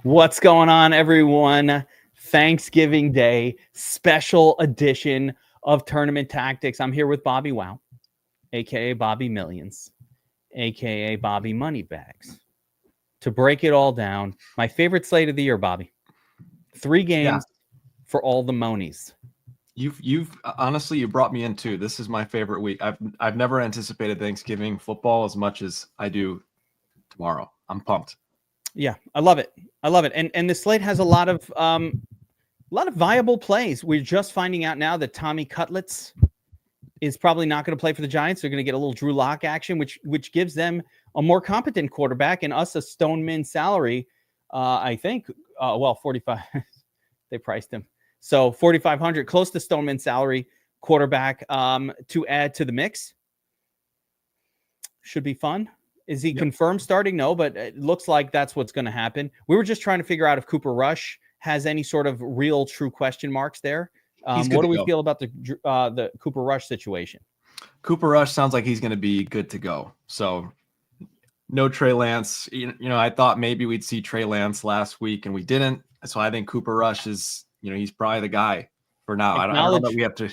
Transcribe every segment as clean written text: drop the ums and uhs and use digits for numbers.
What's going on, everyone? Thanksgiving Day special edition of Tournament Tactics. I'm here with Bobbywow, aka Bobby Millions, aka Bobby Moneybags, to break it all down. My favorite slate of the year, Bobby. 3 games for all the monies. You've honestly, you brought me in too. This is my favorite week. I've never anticipated Thanksgiving football as much as I do tomorrow. I'm pumped. Yeah, I love it. I love it. And the slate has a lot of viable plays. We're just finding out now that Tommy Cutlets is probably not going to play for the Giants. They're going to get a little Drew Lock action, which gives them a more competent quarterback and us a Stoneman salary. I think 45. They priced him. So 4,500, close to Stoneman salary quarterback to add to the mix. Should be fun. Is he confirmed starting? No, but it looks like that's what's going to happen. We were just trying to figure out if Cooper Rush has any sort of real true question marks there. What do we feel about the Cooper Rush situation? Cooper Rush sounds like he's going to be good to go. So no Trey Lance. You know, I thought maybe we'd see Trey Lance last week and we didn't. So I think Cooper Rush is, he's probably the guy for now. I don't know that we have to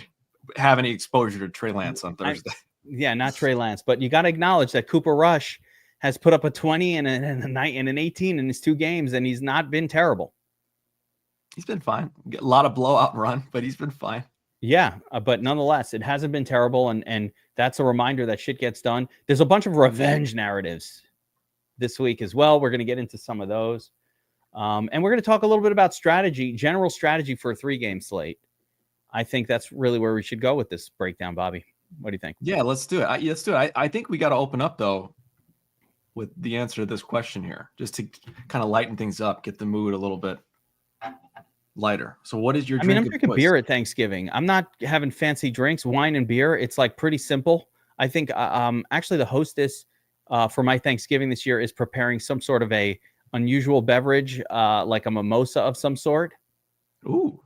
have any exposure to Trey Lance on Thursday. Yeah, not Trey Lance, but you got to acknowledge that Cooper Rush has put up a 20 and an 18 in his 2 games, and he's not been terrible. He's been fine. Get a lot of blowout run, but he's been fine. Yeah, but nonetheless, it hasn't been terrible, and that's a reminder that shit gets done. There's a bunch of revenge narratives this week as well. We're going to get into some of those. And we're going to talk a little bit about strategy, general strategy for a 3-game slate. I think that's really where we should go with this breakdown, Bobby. What do you think? Yeah, let's do it. Let's do it. I think we got to open up, though, with the answer to this question here, just to kind of lighten things up, get the mood a little bit lighter. So what is your drink? I'm drinking beer at Thanksgiving. I'm not having fancy drinks, wine and beer. It's like pretty simple. I think actually the hostess for my Thanksgiving this year is preparing some sort of a unusual beverage, like a mimosa of some sort. Ooh,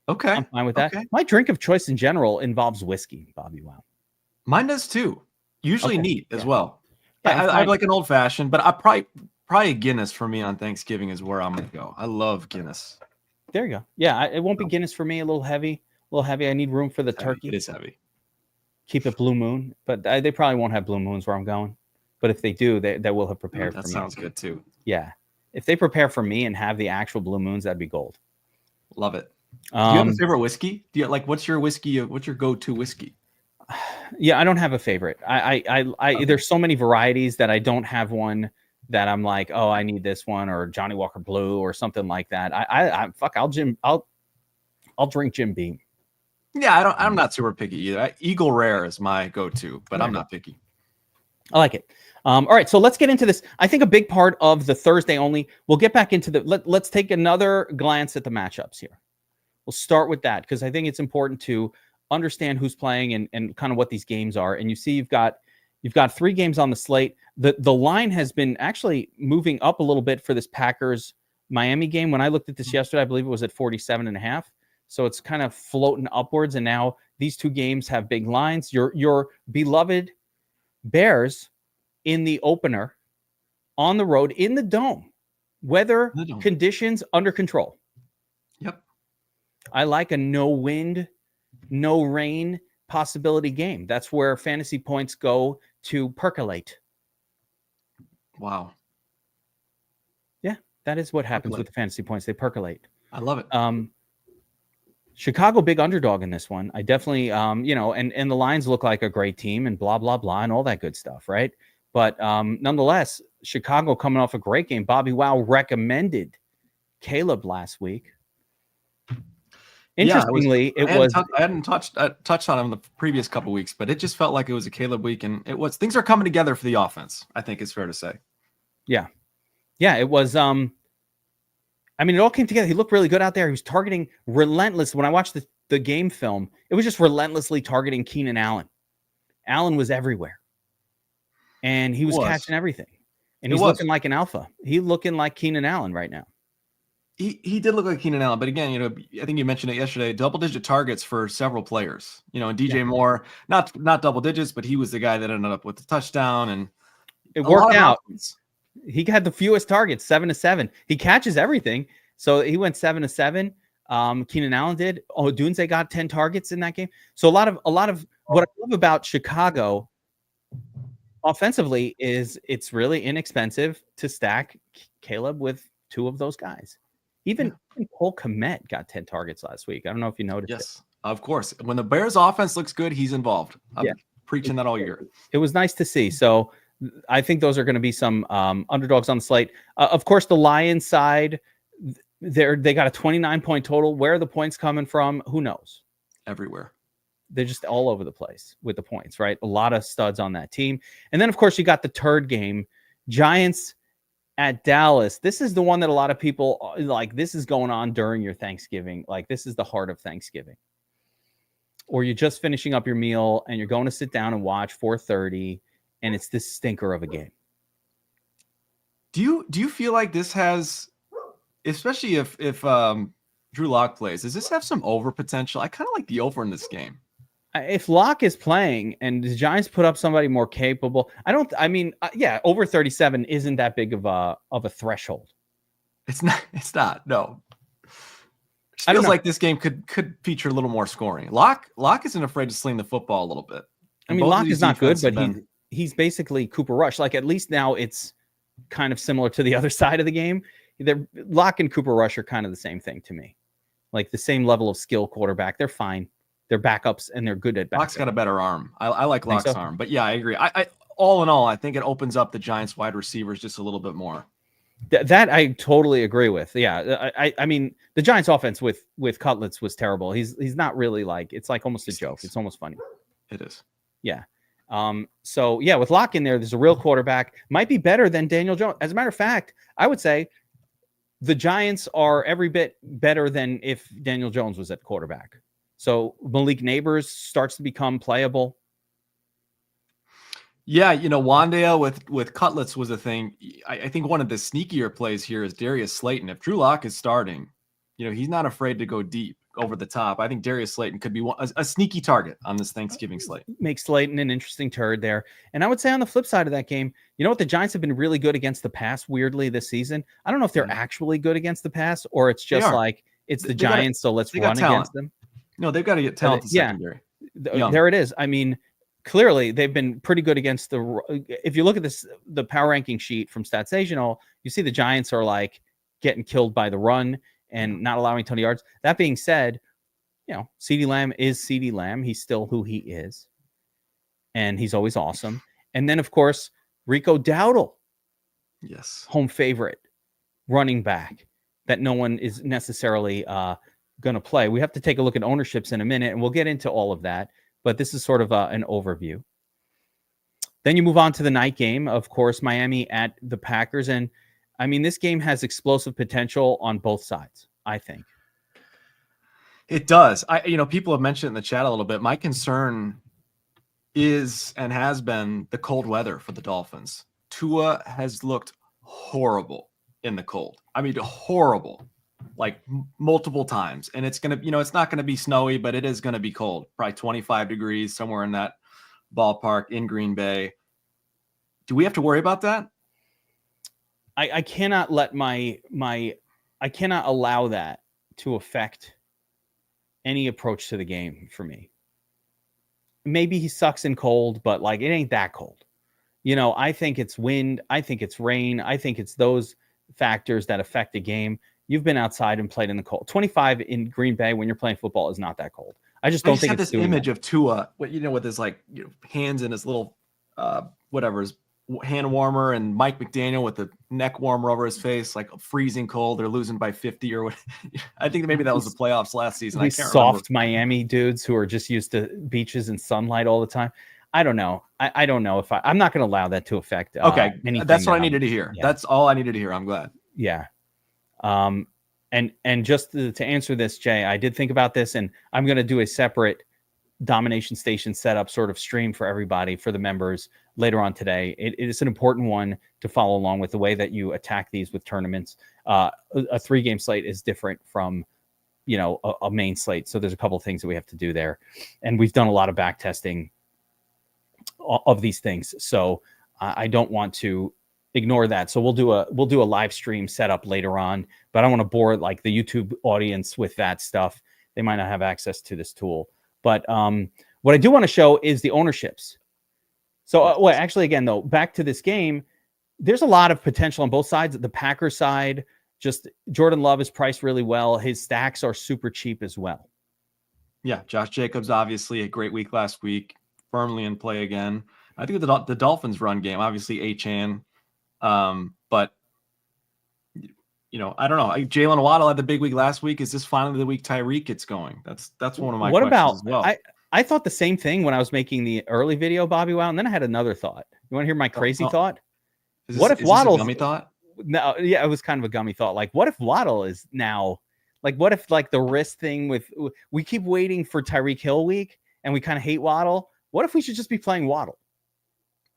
okay. I'm fine with that. Okay. My drink of choice in general involves whiskey, Bobbywow. Mine does too. Usually neat as well. Yeah, I like an old fashioned, but I probably Guinness for me on Thanksgiving is where I'm gonna go. I love Guinness. There you go. Yeah, it won't be Guinness for me. A little heavy. I need room for the turkey. It is heavy. Keep it Blue Moon, but they probably won't have Blue Moons where I'm going. But if they do, they will have prepared for me. That sounds good too. Yeah, if they prepare for me and have the actual Blue Moons, that'd be gold. Love it. Do you have a favorite whiskey? Do you what's your whiskey? What's your go-to whiskey? Yeah, I don't have a favorite. There's so many varieties that I don't have one that I'm like, oh, I need this one or Johnny Walker Blue or something like that. I'll drink Jim Beam. Yeah, I'm not super picky either. Eagle Rare is my go-to, but I'm not picky. I like it. All right, so let's get into this. I think a big part of the Thursday only, we'll get back into let's take another glance at the matchups here. We'll start with that because I think it's important to understand who's playing and kind of what these games are. And you see you've got 3 games on the slate. The line has been actually moving up a little bit for this Packers Miami game. When I looked at this yesterday, I believe it was at 47.5. So it's kind of floating upwards. And now these 2 games have big lines. Your beloved Bears in the opener on the road in the dome, weather conditions under control. Yep. I like a no wind, no rain possibility game. That's where fantasy points go to percolate. Wow. Yeah, that is what happens with the fantasy points. They percolate. I love it. Chicago big underdog in this one. I definitely, and the Lions look like a great team and blah, blah, blah, and all that good stuff, right? But nonetheless, Chicago coming off a great game. Bobbywow recommended Caleb last week. Interestingly, I hadn't touched on him the previous couple weeks, but it just felt like it was a Caleb week, and things are coming together for the offense. I think it's fair to say. Yeah, it was. It all came together. He looked really good out there. He was targeting relentless. When I watched the game film, it was just relentlessly targeting Keenan Allen. Allen was everywhere, and he was catching everything. And he's looking like an alpha. He's looking like Keenan Allen right now. He did look like Keenan Allen, but again, I think you mentioned it yesterday, double-digit targets for several players. And DJ Moore, not double digits, but he was the guy that ended up with the touchdown, and it worked out. He had the fewest targets, 7-7. He catches everything. So he went 7-7. Keenan Allen did. Odunze got 10 targets in that game. So a lot of what I love about Chicago offensively is it's really inexpensive to stack Caleb with two of those guys. Even Cole Kmet got 10 targets last week. I don't know if you noticed. Yes, of course. When the Bears offense looks good, he's involved. I've been preaching that all year. It was nice to see. So I think those are going to be some underdogs on the slate. Of course, the Lions side, they got a 29-point total. Where are the points coming from? Who knows? Everywhere. They're just all over the place with the points, right? A lot of studs on that team. And then, of course, you got the turd game, Giants at Dallas. This is the one that a lot of people like. This is going on during your Thanksgiving. Like, this is the heart of Thanksgiving. Or you're just finishing up your meal and you're going to sit down and watch 4:30, and it's this stinker of a game. Do you feel like this has, especially if Drew Lock plays, does this have some over potential? I kind of like the over in this game. If Locke is playing and the Giants put up somebody more capable, over 37 isn't that big of a threshold. It's not. No. It feels like this game could feature a little more scoring. Locke isn't afraid to sling the football a little bit. I mean, Locke is not good, but he's basically Cooper Rush. Like, at least now it's kind of similar to the other side of the game. Locke and Cooper Rush are kind of the same thing to me. Like, the same level of skill quarterback. They're fine. They're backups, and they're good at backups. Locke's got a better arm. I like Locke's arm. But yeah, I agree. I all in all, I think it opens up the Giants wide receivers just a little bit more. That I totally agree with. Yeah, I mean, the Giants offense with Cutlets was terrible. He's not really like, it's like almost a joke. It's almost funny. It is. Yeah. So yeah, with Locke in there's a real quarterback. Might be better than Daniel Jones. As a matter of fact, I would say the Giants are every bit better than if Daniel Jones was at quarterback. So Malik Neighbors starts to become playable. Yeah, Wandale with Cutlets was a thing. I think one of the sneakier plays here is Darius Slayton. If Drew Lock is starting, he's not afraid to go deep over the top. I think Darius Slayton could be a sneaky target on this Thanksgiving slate. Makes Slayton an interesting turd there. And I would say on the flip side of that game, the Giants have been really good against the pass, weirdly, this season. I don't know if they're actually good against the pass, or it's just like, it's the Giants, so let's run against them. No, they've got to get talented secondary. There it is. I mean, clearly they've been pretty good against if you look at the power ranking sheet from Statsational, you see the Giants are like getting killed by the run and not allowing Tony yards. That being said, CeeDee Lamb is CeeDee Lamb. He's still who he is. And he's always awesome. And then, of course, Rico Dowdle. Yes. Home favorite running back that no one is necessarily going to play. We have to take a look at ownerships in a minute, and we'll get into all of that. But this is sort of an overview. Then you move on to the night game, of course, Miami at the Packers. And I mean, this game has explosive potential on both sides, I think. It does. People have mentioned in the chat a little bit. My concern is and has been the cold weather for the Dolphins. Tua has looked horrible in the cold. I mean, horrible. Like multiple times, and it's gonna, it's not gonna be snowy, but it is gonna be cold. Probably 25 degrees, somewhere in that ballpark in Green Bay. Do we have to worry about that? I cannot let I cannot allow that to affect any approach to the game for me. Maybe he sucks in cold, but like, it ain't that cold. I think it's wind. I think it's rain. I think it's those factors that affect the game. You've been outside and played in the cold. 25 in Green Bay when you're playing football is not that cold. I just don't think it's this image of Tua, with his hands in his little his hand warmer, and Mike McDaniel with the neck warmer over his face, like freezing cold. They're losing by 50 or what. I think maybe that was the playoffs last season. These soft Miami dudes who are just used to beaches and sunlight all the time. I don't know. I don't know if I'm not going to allow that to affect. Anything. That's what I needed to hear. Yeah. That's all I needed to hear. I'm glad. Yeah. And just to answer this, Jay, I did think about this, and I'm going to do a separate Domination Station setup sort of stream for everybody, for the members later on today. It is an important one to follow along with the way that you attack these with tournaments. A 3-game slate is different from, a main slate. So there's a couple of things that we have to do there. And we've done a lot of back testing of these things. So I don't want to ignore that. So we'll do a live stream setup later on, but I don't want to bore like the YouTube audience with that stuff. They might not have access to this tool. But what I do want to show is the ownerships. So well, actually, again, though, back to this game, there's a lot of potential on both sides. The Packers side, just Jordan Love is priced really well. His stacks are super cheap as well. Yeah, Josh Jacobs, obviously a great week last week, firmly in play again. I think the Dolphins run game, obviously Achane, but I don't know. Jalen Waddle had the big week last week. Is this finally the week Tyreek gets going? That's one of my questions as well. I thought the same thing when I was making the early video, Bobbywow, and then I had another thought. You want to hear my crazy thought? What if Waddle's a gummy thought? No, yeah, it was kind of a gummy thought. Like, what if Waddle is now? Like, what if like the wrist thing with we keep waiting for Tyreek Hill week and we kind of hate Waddle? What if we should just be playing Waddle?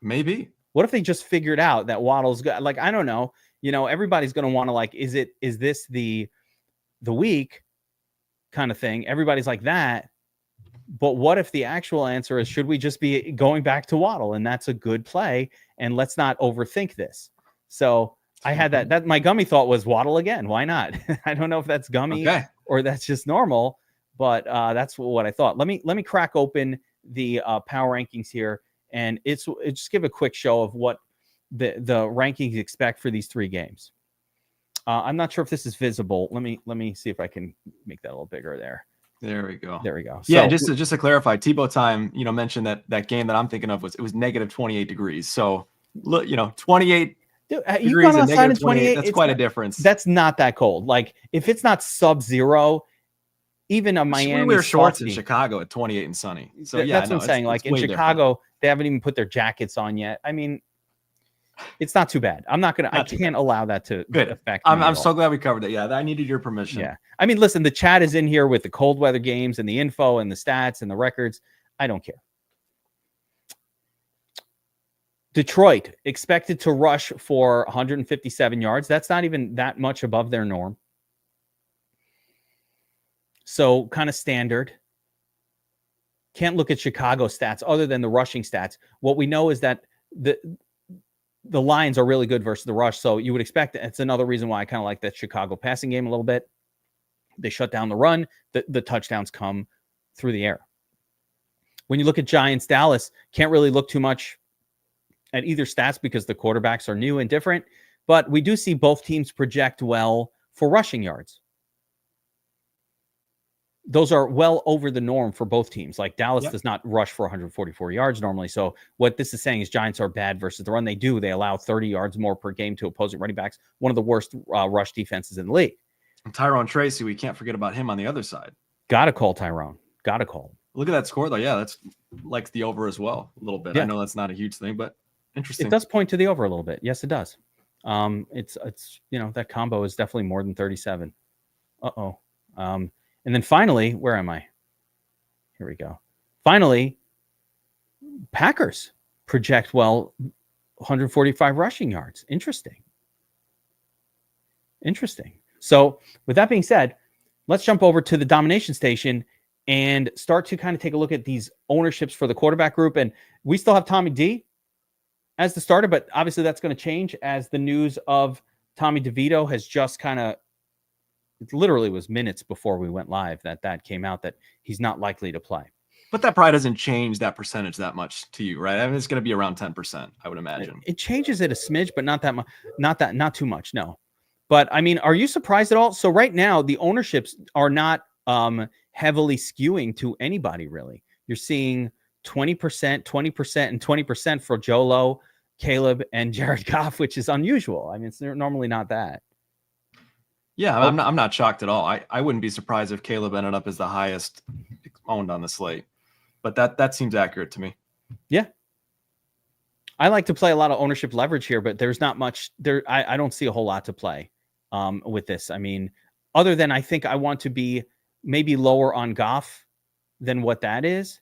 Maybe. What if they just figured out that Waddle's good? Like, I don't know. Everybody's going to want to like, is this the week kind of thing? Everybody's like that. But what if the actual answer is, should we just be going back to Waddle? And that's a good play. And let's not overthink this. So I had that my gummy thought was Waddle again. Why not? I don't know if that's gummy or that's just normal, but that's what I thought. Let me crack open the power rankings here. And it's just give a quick show of what the rankings expect for these three games. I'm not sure if this is visible. Let me see if I can make that a little bigger there. There we go. Yeah, so, just to clarify, Tebow time, mentioned that game that I'm thinking of was negative 28 degrees. So look, 28 Dude, degrees and negative 28. That's quite a difference. That's not that cold. Like if it's not sub-zero, even a Miami. We wear shorts in Chicago at 28 and sunny. So that's what I'm saying. Like in Chicago, they haven't even put their jackets on yet. I mean, it's not too bad. I can't allow that to affect me. I'm so glad we covered that. Yeah, I needed your permission. Yeah. I mean, listen, the chat is in here with the cold weather games and the info and the stats and the records. I don't care. Detroit expected to rush for 157 yards. That's not even that much above their norm. So kind of standard. Can't look at Chicago stats other than the rushing stats. What we know is that the Lions are really good versus the rush. So you would expect it's another reason why I kind of like that Chicago passing game a little bit. They shut down the run. The touchdowns come through the air. When you look at Giants, Dallas, can't really look too much at either stats because the quarterbacks are new and different. But we do see both teams project well for rushing yards. Those are well over the norm for both teams. Like Dallas does not rush for 144 yards normally. So what this is saying is Giants are bad versus the run. They allow 30 yards more per game to opposing running backs. One of the worst rush defenses in the league. And Tyrone Tracy, we can't forget about him on the other side. Got to call Tyrone. Got to call him. Look at that score though. Yeah, that's like the over as well a little bit. Yeah. I know that's not a huge thing, but interesting. It does point to the over a little bit. Yes, it does. It's that combo is definitely more than 37. And then finally, where am I? Here we go. Finally, Packers project 145 rushing yards. Interesting. So with that being said, let's jump over to the domination station and start to kind of take a look at these ownerships for the quarterback group. And we still have Tommy D as the starter, but obviously that's going to change as the news of Tommy DeVito has just kind of, it literally was minutes before we went live that came out that he's not likely to play. But that probably doesn't change that percentage that much to you, right? I mean, it's going to be around 10%, I would imagine. It changes it a smidge, but not that much, not too much, no. But I mean, are you surprised at all? So right now, the ownerships are not heavily skewing to anybody, really. You're seeing 20%, 20%, and 20% for Jolo, Caleb, and Jared Goff, which is unusual. I mean, it's normally not that. Yeah, I'm not shocked at all. I wouldn't be surprised if Caleb ended up as the highest owned on the slate, but that seems accurate to me. Yeah. I like to play a lot of ownership leverage here, but there's not much there. I don't see a whole lot to play with this. I mean, other than I think I want to be maybe lower on Goff than what that is,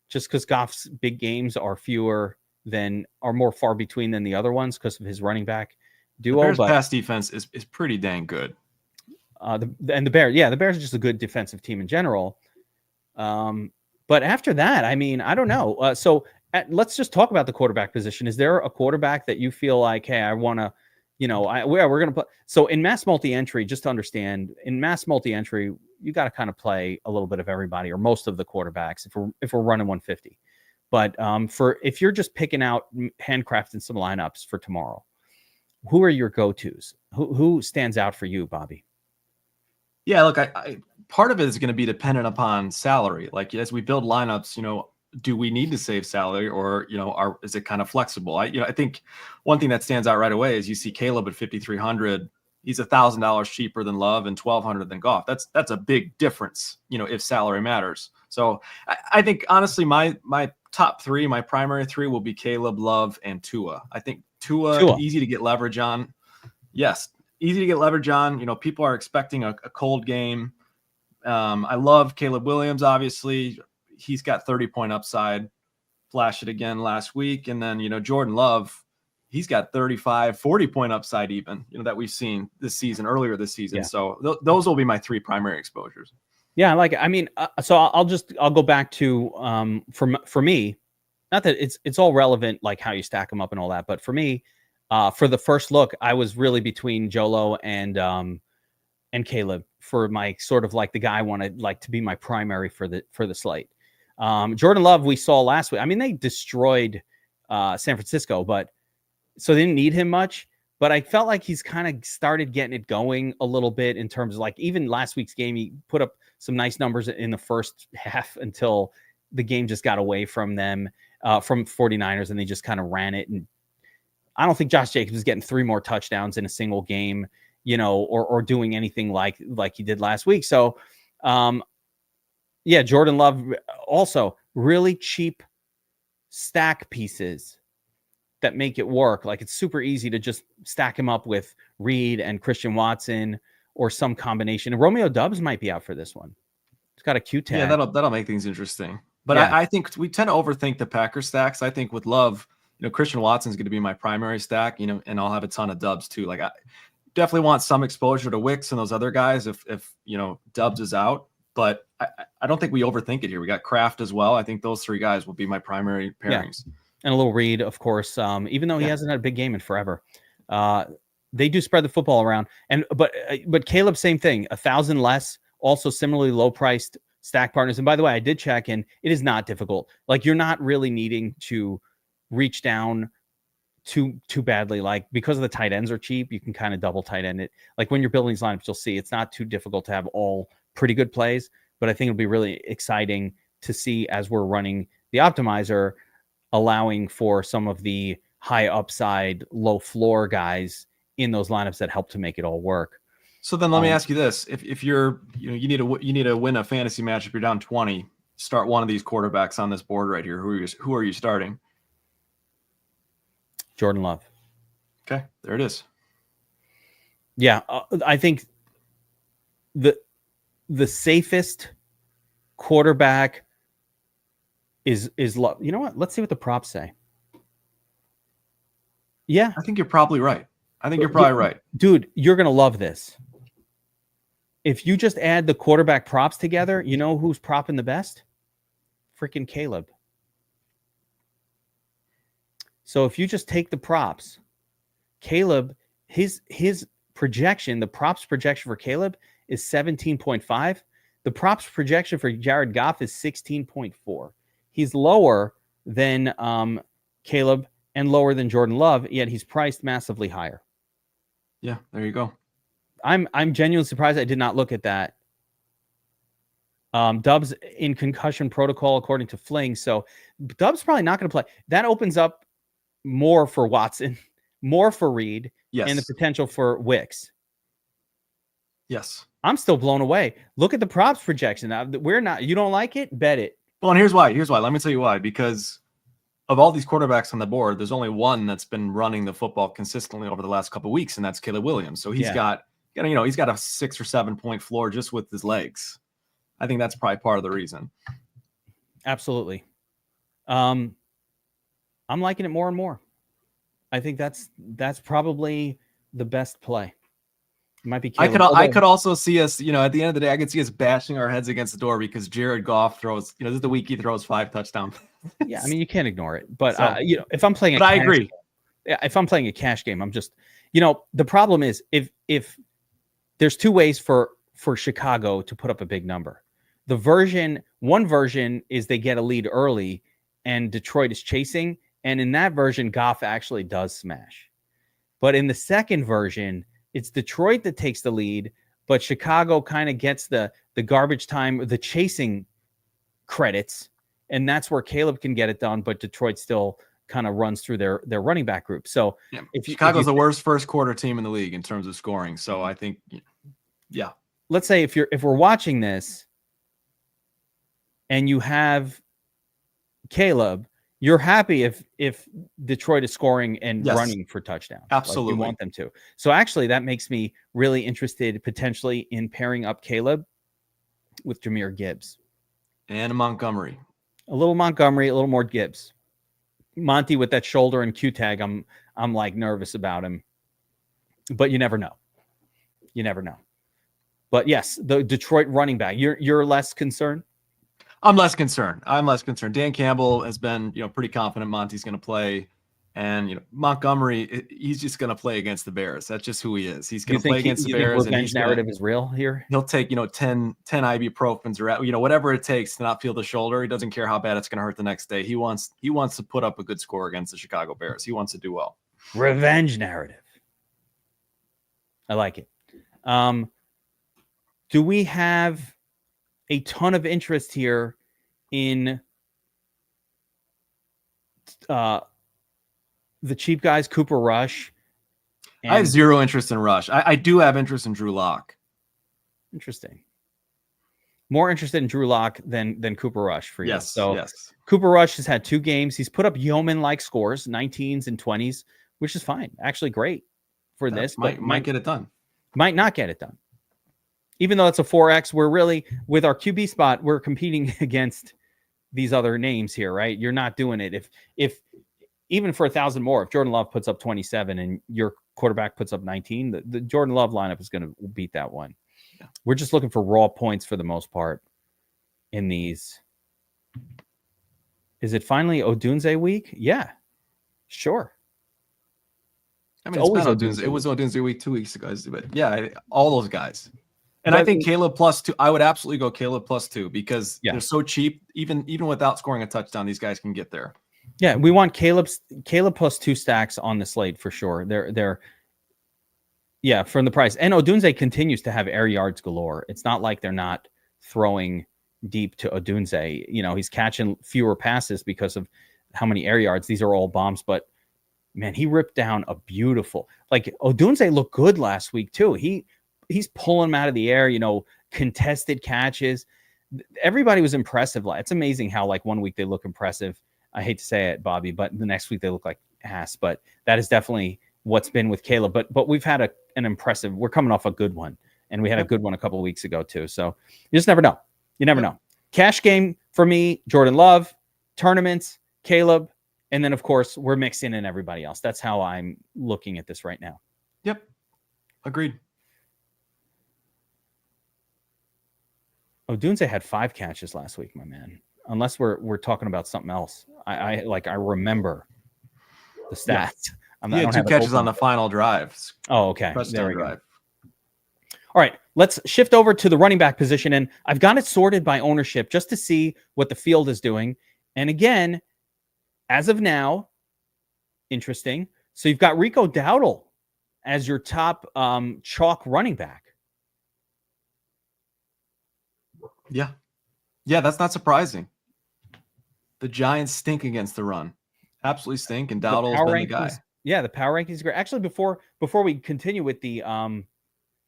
just because Goff's big games are more far between than the other ones because of his running back duo. The Bears' pass defense is pretty dang good. The Bears, the Bears are just a good defensive team in general. But after that, I mean, I don't know. So let's just talk about the quarterback position. Is there a quarterback that you feel like, hey, I want to, we're going to put, so in mass multi-entry, just to understand, in mass multi-entry, you got to kind of play a little bit of everybody or most of the quarterbacks if we're running 150. But if you're just picking out handcrafting some lineups for tomorrow, who are your go-tos? Who stands out for you, Bobby? Yeah, look, I part of it is going to be dependent upon salary. Like as we build lineups, do we need to save salary, or is it kind of flexible? I think one thing that stands out right away is you see Caleb at 5,300. He's $1,000 cheaper than Love and 1,200 than Goff. That's a big difference, if salary matters. So I think honestly, my top three, my primary three will be Caleb, Love, and Tua. I think Tua. Easy to get leverage on. Yes, easy to get leverage on. People are expecting a cold game. I love Caleb Williams, obviously. He's got 30-point upside. Flashed it again last week. And then, Jordan Love, he's got 35, 40-point upside even, that we've seen earlier this season. Yeah. So those will be my three primary exposures. Yeah, so I'll go back to for me, not that it's all relevant, like how you stack them up and all that, but for me, for the first look, I was really between Jolo and Caleb for my sort of like the guy I wanted like to be my primary for the slate. Jordan Love, we saw last week. I mean, they destroyed San Francisco, but so they didn't need him much. But I felt like he's kind of started getting it going a little bit in terms of like even last week's game, he put up some nice numbers in the first half until the game just got away from them, from 49ers, and they just kind of ran it. And I don't think Josh Jacobs is getting 3 more touchdowns in a single game, or doing anything like he did last week. So, yeah, Jordan Love also really cheap stack pieces that make it work. Like it's super easy to just stack him up with Reed and Christian Watson or some combination. And Romeo Doubs might be out for this one. It's got a Q tag. Yeah, that'll make things interesting. But yeah. I think we tend to overthink the Packer stacks. I think with Love, Christian Watson's going to be my primary stack, and I'll have a ton of Dubs too. Like I definitely want some exposure to Wicks and those other guys if Dubs is out. But I don't think we overthink it here. We got Kraft as well. I think those 3 guys will be my primary pairings. Yeah. And a little Reed, of course, even though he hasn't had a big game in forever. They do spread the football around. But Caleb, same thing, 1,000 less, also similarly low-priced stack partners. And by the way, I did check, and it is not difficult. Like you're not really needing to reach down too badly. Like because of the tight ends are cheap, you can kind of double tight end it. Like when you're building these lineups, you'll see it's not too difficult to have all pretty good plays. But I think it'll be really exciting to see as we're running the optimizer, allowing for some of the high upside, low floor guys in those lineups that help to make it all work. So then let me ask you this. If you're, you need to win a fantasy match. If you're down 20, start one of these quarterbacks on this board right here. Who are you starting? Jordan Love. Okay, there it is. Yeah, I think the safest quarterback is Love. You know what? Let's see what the props say. Yeah, I think you're probably right. Right. Dude, you're going to love this. If you just add the quarterback props together, you know who's propping the best? Freaking Caleb. So if you just take the props, Caleb, his projection, the props projection for Caleb is 17.5. The props projection for Jared Goff is 16.4. He's lower than Caleb and lower than Jordan Love, yet he's priced massively higher. Yeah, there you go. I'm genuinely surprised I did not look at that. Dubs in concussion protocol according to Fling, so Dubs probably not going to play. That opens up more for Watson, more for Reed, yes, and the potential for Wicks. Yes, I'm still blown away. Look at the props projection. We're not. You don't like it? Bet it. Well, and here's why. Let me tell you why. Because of all these quarterbacks on the board, there's only one that's been running the football consistently over the last couple of weeks, and that's Caleb Williams. So he's got a 6 or 7 point floor just with his legs. I think that's probably part of the reason. Absolutely. I'm liking it more and more. I think that's probably the best play. It might be Caleb. I could also see us, at the end of the day, I could see us bashing our heads against the door because Jared Goff throws, this is the week he throws 5 touchdown Yeah, I mean, you can't ignore it. But So, if I'm playing I agree. If I'm playing a cash game, I'm just, the problem is if there's two ways for Chicago to put up a big number. One version is they get a lead early and Detroit is chasing. And in that version, Goff actually does smash. But in the second version, it's Detroit that takes the lead, but Chicago kind of gets the garbage time, the chasing credits. And that's where Caleb can get it done. But Detroit still kind of runs through their running back group. So Chicago's the worst first quarter team in the league in terms of scoring. So I think, yeah. Let's say if we're watching this and you have Caleb, you're happy if Detroit is scoring and running for touchdowns. Absolutely. Like you want them to. So actually that makes me really interested potentially in pairing up Caleb with Jahmyr Gibbs. And Montgomery. A little Montgomery, a little more Gibbs. Monty with that shoulder and Q tag, I'm like nervous about him. But you never know. You never know. But yes, the Detroit running back. You're less concerned? I'm less concerned. Dan Campbell has been, pretty confident Monty's going to play. And, Montgomery, he's just going to play against the Bears. That's just who he is. He's going to play against the Bears. Revenge narrative is real here? He'll take, 10 ibuprofens or, whatever it takes to not feel the shoulder. He doesn't care how bad it's going to hurt the next day. He wants to put up a good score against the Chicago Bears. He wants to do well. Revenge narrative. I like it. Do we have a ton of interest here in the cheap guys, Cooper Rush? I have zero interest in Rush. I do have interest in Drew Lock. Interesting. More interested in Drew Lock than Cooper Rush for you. Yes. So yes. Cooper Rush has had 2 games. He's put up yeoman-like scores, 19s and 20s, which is fine. Actually great for this. Might get it done. Might not get it done. Even though it's a 4X, we're really, with our QB spot, we're competing against these other names here, right? You're not doing it. If even for 1,000 more, if Jordan Love puts up 27 and your quarterback puts up 19, the Jordan Love lineup is going to beat that one. Yeah. We're just looking for raw points for the most part in these. Is it finally Odunze week? Yeah, sure. I mean, it was Odunze week 2 weeks ago, but yeah, all those guys. And I think Caleb +2. I would absolutely go Caleb +2 because they're so cheap. Even without scoring a touchdown, these guys can get there. Yeah, we want Caleb +2 stacks on the slate for sure. They're from the price. And Odunze continues to have air yards galore. It's not like they're not throwing deep to Odunze. He's catching fewer passes because of how many air yards. These are all bombs, but man, he ripped down a beautiful. Like Odunze looked good last week too. He's pulling them out of the air, contested catches. Everybody was impressive. It's amazing how 1 week they look impressive. I hate to say it, Bobby, but the next week they look like ass. But that is definitely what's been with Caleb. But we've had an impressive. We're coming off a good one, and we had a good one a couple of weeks ago too. So you just never know. You never know. Cash game for me, Jordan Love. Tournaments, Caleb, and then of course we're mixing in everybody else. That's how I'm looking at this right now. Yep, agreed. Odunze had 5 catches last week, my man. Unless we're talking about something else. I remember the stats. Yeah. He had 2 catches on the final drive. Oh, okay. There we go. All right, let's shift over to the running back position. And I've got it sorted by ownership just to see what the field is doing. And again, as of now, interesting. So you've got Rico Dowdle as your top chalk running back. Yeah, that's not surprising. The Giants stink against the run. Absolutely stink, and Dowdle's been the guy. Yeah, the power rankings are great. Actually, before we continue with the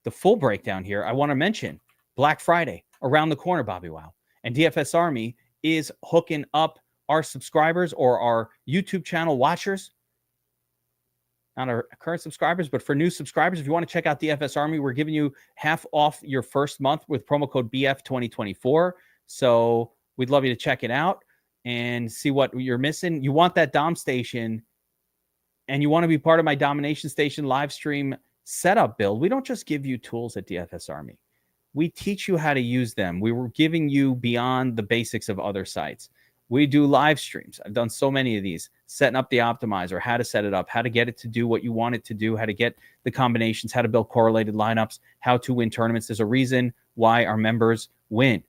full breakdown here, I want to mention Black Friday around the corner, Bobbywow. And DFS Army is hooking up our subscribers or our YouTube channel watchers. Not our current subscribers, but for new subscribers, if you want to check out DFS Army, we're giving you half off your first month with promo code BF2024. So we'd love you to check it out and see what you're missing. You want that Dom station and you want to be part of my Domination Station live stream setup build. We don't just give you tools at DFS Army. We teach you how to use them. We were giving you beyond the basics of other sites. We do live streams. I've done so many of these, setting up the optimizer, how to set it up, how to get it to do what you want it to do, how to get the combinations, how to build correlated lineups, how to win tournaments. There's a reason why our members win.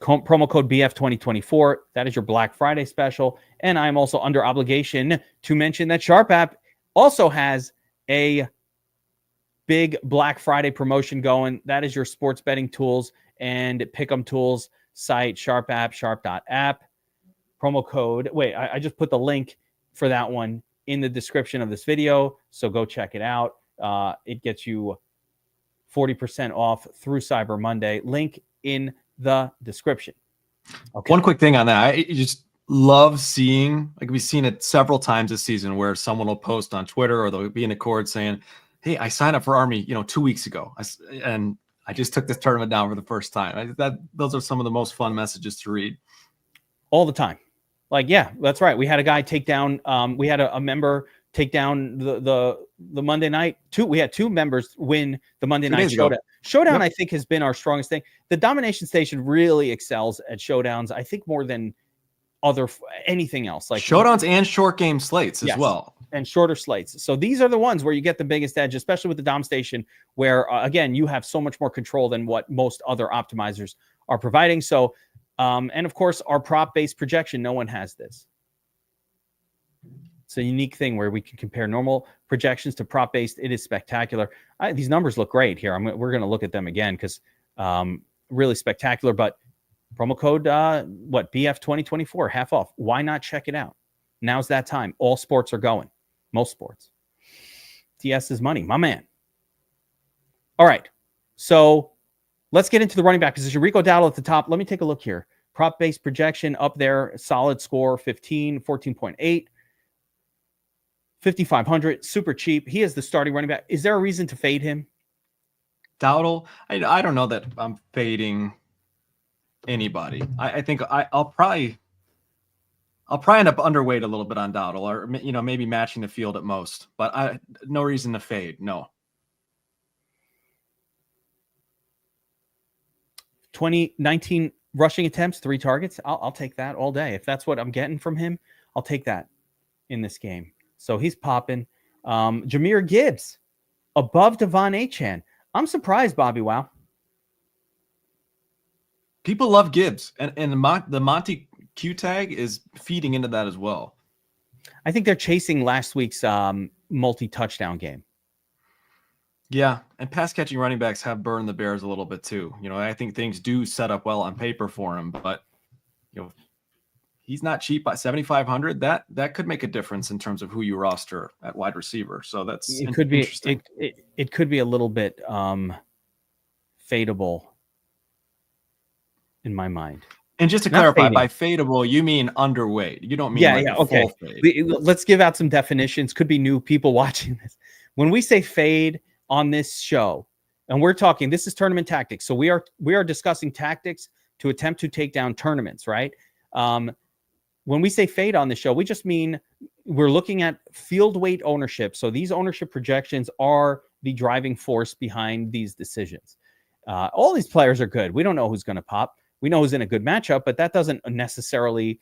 Promo code BF2024. That is your Black Friday special. And I'm also under obligation to mention that Sharp App also has a big Black Friday promotion going. That is your sports betting tools and pick'em tools site, Sharp App, sharp.app. Promo code. Wait, I just put the link for that one in the description of this video. So go check it out. It gets you 40% off through Cyber Monday. Link in the description. Okay. One quick thing on that. I just love seeing, like we've seen it several times this season, where someone will post on Twitter or they'll be in a cord saying, hey, I signed up for Army, 2 weeks ago. And I just took this tournament down for the first time. Those are some of the most fun messages to read. All the time. Like, yeah, that's right. We had a guy take down, we had a member take down the Monday night. We had two members win the Monday night showdown. Showdown, yep. I think, has been our strongest thing. The Domination Station really excels at showdowns, I think, more than anything else. Like showdowns and short game slates as well. And shorter slates. So these are the ones where you get the biggest edge, especially with the Dom Station, where, again, you have so much more control than what most other optimizers are providing. So, and of course, our prop-based projection, no one has this. It's a unique thing where we can compare normal projections to prop-based. It is spectacular. These numbers look great here. We're going to look at them again because really spectacular. But promo code, BF2024, half off. Why not check it out? Now's that time. All sports are going. Most sports. TS is money, my man. All right. So let's get into the running back position. Rico Dowdle at the top. Let me take a look here. Prop-based projection up there. Solid score, 14.8. 5,500. Super cheap. He is the starting running back. Is there a reason to fade him? Dowdle? I don't know that I'm fading anybody. I think I'll probably end up underweight a little bit on Dowdle, or maybe matching the field at most. But no reason to fade. No. 19 rushing attempts, 3 targets. I'll take that all day. If that's what I'm getting from him, I'll take that in this game. So he's popping. Jahmyr Gibbs above Devon Achane. I'm surprised, Bobbywow. People love Gibbs, and the Monty Q tag is feeding into that as well. I think they're chasing last week's multi-touchdown game. Yeah, and pass-catching running backs have burned the Bears a little bit too. I think things do set up well on paper for him, but he's not cheap by 7,500. That could make a difference in terms of who you roster at wide receiver. So that's interesting. It could be a little bit fadeable in my mind. And just to clarify, by fadeable, you mean underweight. You don't mean okay. Full fade. Let's give out some definitions. Could be new people watching this. When we say fade on this show, and we're talking, this is tournament tactics. So we are discussing tactics to attempt to take down tournaments, right? When we say fade on the show, we just mean we're looking at field weight ownership. So these ownership projections are the driving force behind these decisions. All these players are good. We don't know who's going to pop. We know who's in a good matchup, but that doesn't necessarily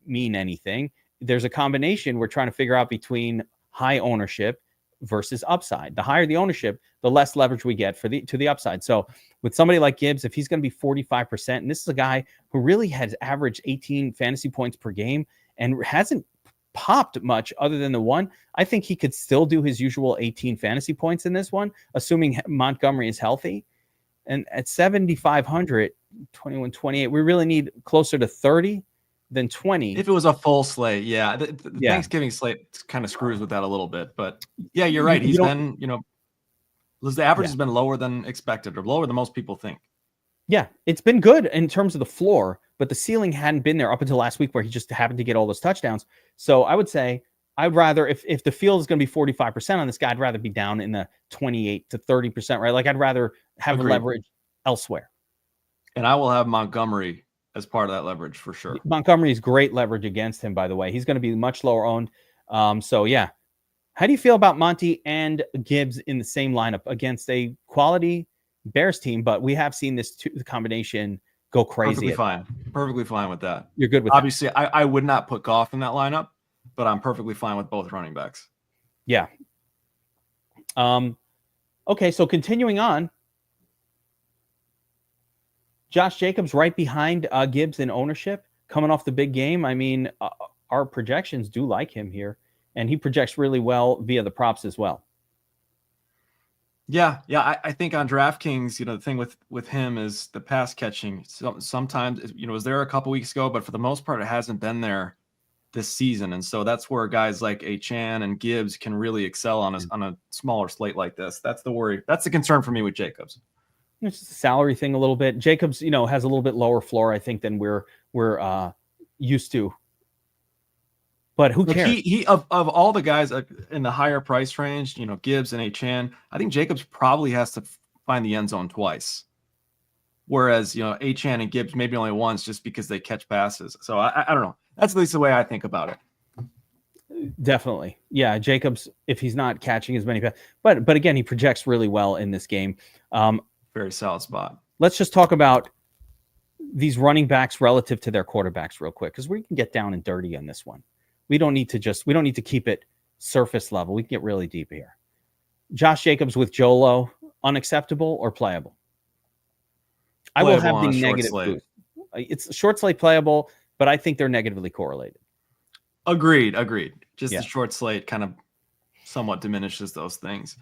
mean anything. There's a combination we're trying to figure out between high ownership versus upside. The higher the ownership, the less leverage we get to the upside. So with somebody like Gibbs, if he's going to be 45%, and this is a guy who really has averaged 18 fantasy points per game and hasn't popped much other than the one, I think he could still do his usual 18 fantasy points in this one, assuming Montgomery is healthy. And at 7,500, 21, 28, we really need closer to 30 than 20. If it was a full slate, yeah. The Thanksgiving slate kind of screws with that a little bit. But yeah, you're right. He's been, the average has been lower than expected, or lower than most people think. Yeah, it's been good in terms of the floor, but the ceiling hadn't been there up until last week where he just happened to get all those touchdowns. So I would say I'd rather, if the field is going to be 45% on this guy, I'd rather be down in the 28 to 30%, right? Like I'd rather have the leverage elsewhere. And I will have Montgomery as part of that leverage for sure. Montgomery is great leverage against him, by the way. He's going to be much lower owned. So yeah. How do you feel about Monty and Gibbs in the same lineup against a quality Bears team? But we have seen this combination go crazy. Perfectly fine. Perfectly fine with that. You're good with Obviously, I would not put Goff in that lineup, but I'm perfectly fine with both running backs. Yeah. Okay, so continuing on, Josh Jacobs right behind Gibbs in ownership, coming off the big game. I mean, our projections do like him here, and he projects really well via the props as well. Yeah. I think on DraftKings, the thing with him is the pass catching. Sometimes, was there a couple weeks ago, but for the most part, it hasn't been there this season. And so that's where guys like Achane and Gibbs can really excel on a smaller slate like this. That's the worry. That's the concern for me with Jacobs. It's just a salary thing a little bit. Jacobs, has a little bit lower floor, I think, than we're used to. But who cares? He of all the guys in the higher price range, Gibbs and Achane, I think Jacobs probably has to find the end zone twice. Whereas, Achane and Gibbs maybe only once just because they catch passes. So I don't know. That's at least the way I think about it. Definitely. Yeah, Jacobs, if he's not catching as many passes. But again, he projects really well in this game. Very solid spot. Let's just talk about these running backs relative to their quarterbacks real quick, because we can get down and dirty on this one. We don't need to keep it surface level. We can get really deep here. Josh Jacobs with Jolo, unacceptable or playable? I will have the negative boost. It's a short slate playable, but I think they're negatively correlated. Agreed. Just the short slate kind of somewhat diminishes those things.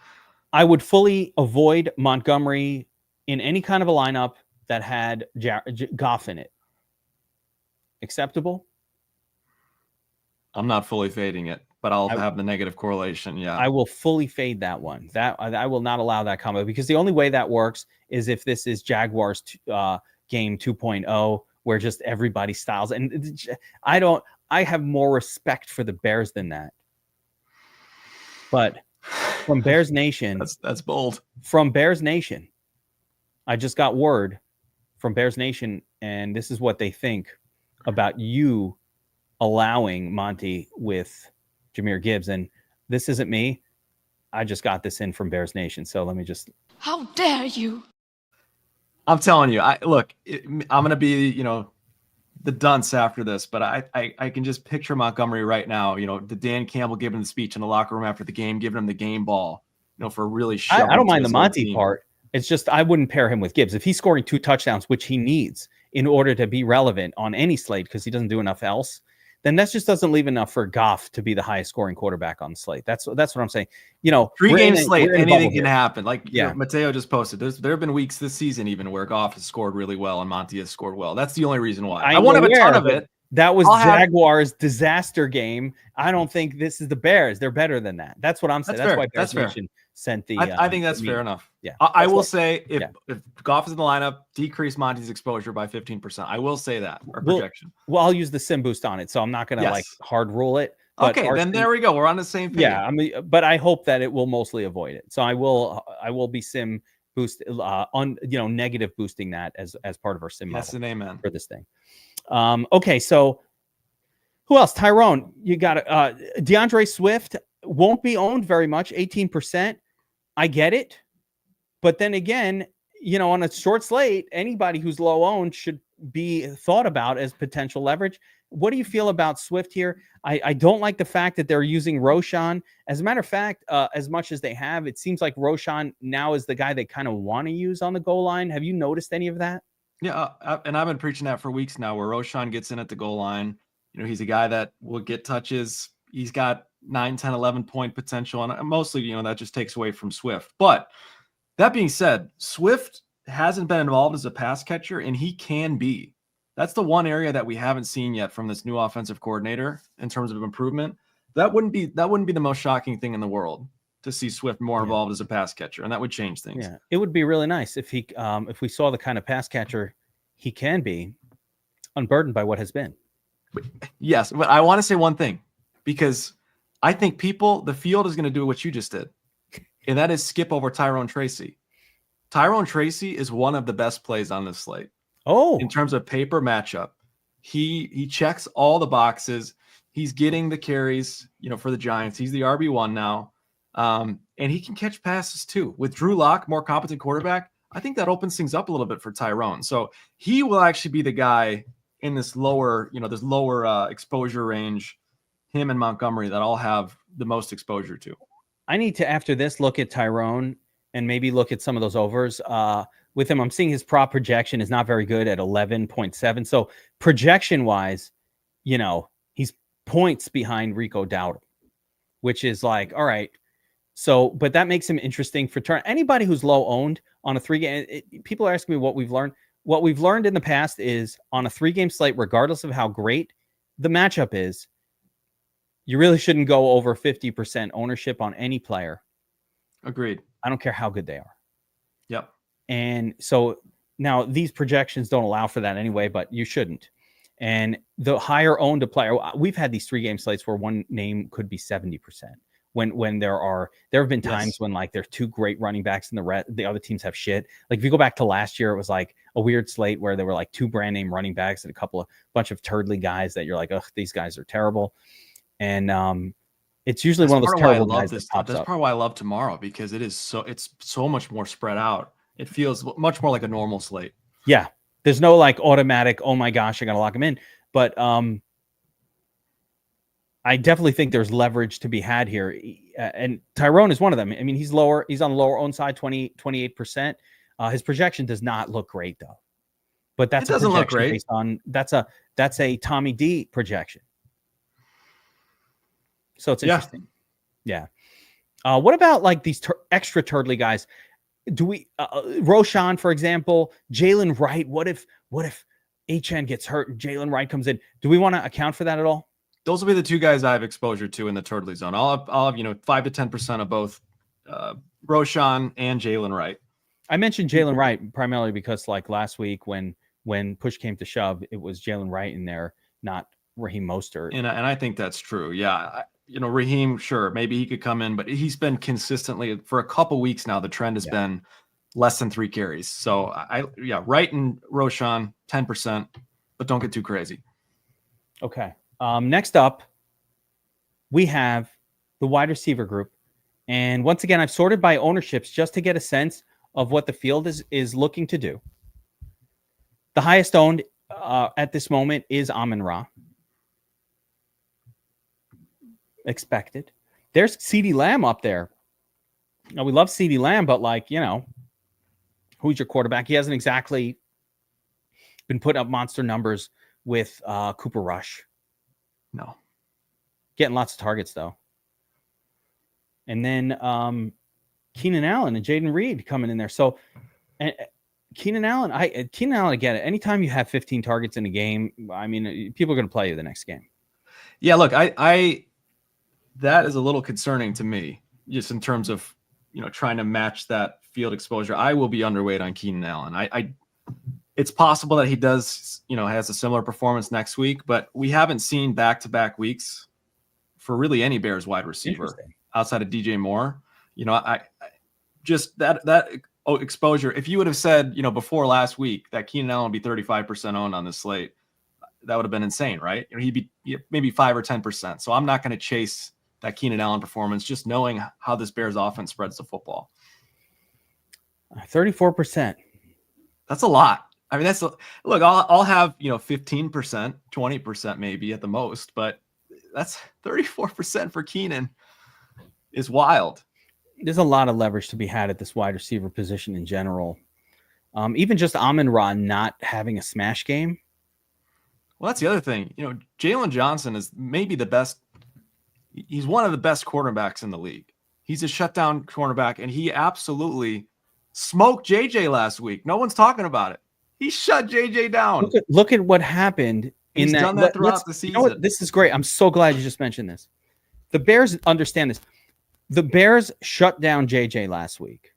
I would fully avoid Montgomery in any kind of a lineup that had Goff in it. Acceptable? I'm not fully fading it, but I'll have the negative correlation. Yeah. I will fully fade that one. That I will not allow that combo, because the only way that works is if this is Jaguars game 2.0, where just everybody styles. And I have more respect for the Bears than that. But from Bears Nation, that's bold. From Bears Nation, I just got word from Bears Nation, and this is what they think about you allowing Monty with Jahmyr Gibbs. And this isn't me. I just got this in from Bears Nation. So let me just. How dare you? I'm telling you, I'm going to be, the dunce after this, but I can just picture Montgomery right now, the Dan Campbell giving the speech in the locker room after the game, giving him the game ball, for really I don't mind the Monty part. It's just, I wouldn't pair him with Gibbs. If he's scoring 2 touchdowns, which he needs in order to be relevant on any slate, because he doesn't do enough else, then that just doesn't leave enough for Goff to be the highest scoring quarterback on the slate. That's what I'm saying. 3-game slate, anything can happen. Like yeah, Mateo just posted. There have been weeks this season even where Goff has scored really well and Monty has scored well. That's the only reason why. I won't have a ton of it. That was Jaguars' disaster game. I don't think this is the Bears. They're better than that. That's what I'm saying. That's why Bears Nation sent the. I think that's fair enough. Yeah, I will say if Goff is in the lineup, decrease Monty's exposure by 15%. I will say that our projection. Well, I'll use the sim boost on it, so I'm not going to hard rule it. Okay, then there we go. We're on the same page. Yeah, but I hope that it will mostly avoid it. So I will be sim boost negative boosting that as part of our sim. Yes and amen for this thing. Okay, so who else? Tyrone, you got DeAndre Swift won't be owned very much, 18%. I get it. But then again, on a short slate, anybody who's low owned should be thought about as potential leverage. What do you feel about Swift here? I don't like the fact that they're using Roshan. As a matter of fact, as much as they have, it seems like Roshan now is the guy they kind of want to use on the goal line. Have you noticed any of that? Yeah, and I've been preaching that for weeks now, where Roshan gets in at the goal line. He's a guy that will get touches. He's got 9, 10, 11 point potential. And mostly, that just takes away from Swift. But that being said, Swift hasn't been involved as a pass catcher, and he can be. That's the one area that we haven't seen yet from this new offensive coordinator in terms of improvement. That wouldn't be the most shocking thing in the world to see Swift more involved as a pass catcher, and that would change things. Yeah, it would be really nice if if we saw the kind of pass catcher he can be, unburdened by what has been. Yes, but I want to say one thing, because I think the field is going to do what you just did, and that is skip over Tyrone Tracy. Tyrone Tracy is one of the best plays on this slate. Oh, in terms of paper matchup, he checks all the boxes. He's getting the carries, for the Giants. He's the RB1 now, and he can catch passes too. With Drew Lock, more competent quarterback, I think that opens things up a little bit for Tyrone. So he will actually be the guy in this lower, this lower exposure range, him and Montgomery, that I'll have the most exposure to. I need to, after this, look at Tyrone and maybe look at some of those overs. With him, I'm seeing his prop projection is not very good at 11.7. So projection-wise, he's points behind Rico Dowdle, which is like, all right. So, but that makes him interesting for turn. Anybody who's low owned on a 3-game, people are asking me what we've learned. What we've learned in the past is on a 3-game slate, regardless of how great the matchup is, you really shouldn't go over 50% ownership on any player. Agreed. I don't care how good they are. Yep. And so now these projections don't allow for that anyway, but you shouldn't. And the higher owned a player, we've had these 3-game slates where one name could be 70%. When there have been times when like there's 2 great running backs and the other teams have shit. Like if you go back to last year, it was like a weird slate where there were like 2 brand name running backs and a bunch of turdly guys that you're like, ugh, these guys are terrible. And it's usually one of those terrible guys that pops up. That's part why I love tomorrow, because it's so much more spread out. It feels much more like a normal slate. Yeah, there's no like automatic, oh my gosh, I gotta lock him in. But I definitely think there's leverage to be had here. And Tyrone is one of them. I mean, he's on the lower own side, 28%. His projection does not look great though. But it doesn't look great based on that's a Tommy D projection. So it's interesting. Yeah. What about like these extra turdly guys? Do we Roshan, for example, Jalen Wright? What if HN gets hurt and Jalen Wright comes in? Do we want to account for that at all? Those will be the 2 guys I have exposure to in the turdly zone. I'll have 5 to 10% of both Roshan and Jalen Wright. I mentioned Jalen Wright primarily because like last week when push came to shove, it was Jalen Wright in there, not Raheem Mostert. And I think that's true. Yeah. Raheem, sure, maybe he could come in, but he's been consistently for a couple weeks now. The trend has been less than 3 carries. So Wright and Roshan, 10%, but don't get too crazy. Okay. Next up, we have the wide receiver group. And once again, I've sorted by ownerships just to get a sense of what the field is looking to do. The highest owned at this moment is Amon-Ra. Expected. There's CeeDee Lamb up there. Now, we love CeeDee Lamb, but like, who's your quarterback? He hasn't exactly been putting up monster numbers with Cooper Rush. No. Getting lots of targets, though. And then Keenan Allen and Jaden Reed coming in there. So Keenan Allen, again, anytime you have 15 targets in a game, I mean, people are going to play you the next game. Yeah, look, I that is a little concerning to me, just in terms of, trying to match that field exposure. I will be underweight on Keenan Allen. It's possible that he does, has a similar performance next week, but we haven't seen back-to-back weeks for really any Bears wide receiver outside of DJ Moore. I just that exposure. If you would have said, before last week that Keenan Allen would be 35% owned on this slate, that would have been insane, right? He'd be maybe 5 or 10%. So I'm not going to chase that Keenan Allen performance, just knowing how this Bears offense spreads the football. 34%. That's a lot. I mean, look, I'll have, 15%, 20% maybe at the most, but that's 34% for Keenan is wild. There's a lot of leverage to be had at this wide receiver position in general. Even just Amon-Ra not having a smash game. Well, that's the other thing. Jalen Johnson is maybe the best. He's one of the best quarterbacks in the league. He's a shutdown cornerback, and he absolutely smoked JJ last week. No one's talking about it. He shut JJ down. Look at what happened He's done that throughout the season. You know what? This is great. I'm so glad you just mentioned this. The Bears understand this. The Bears shut down JJ last week.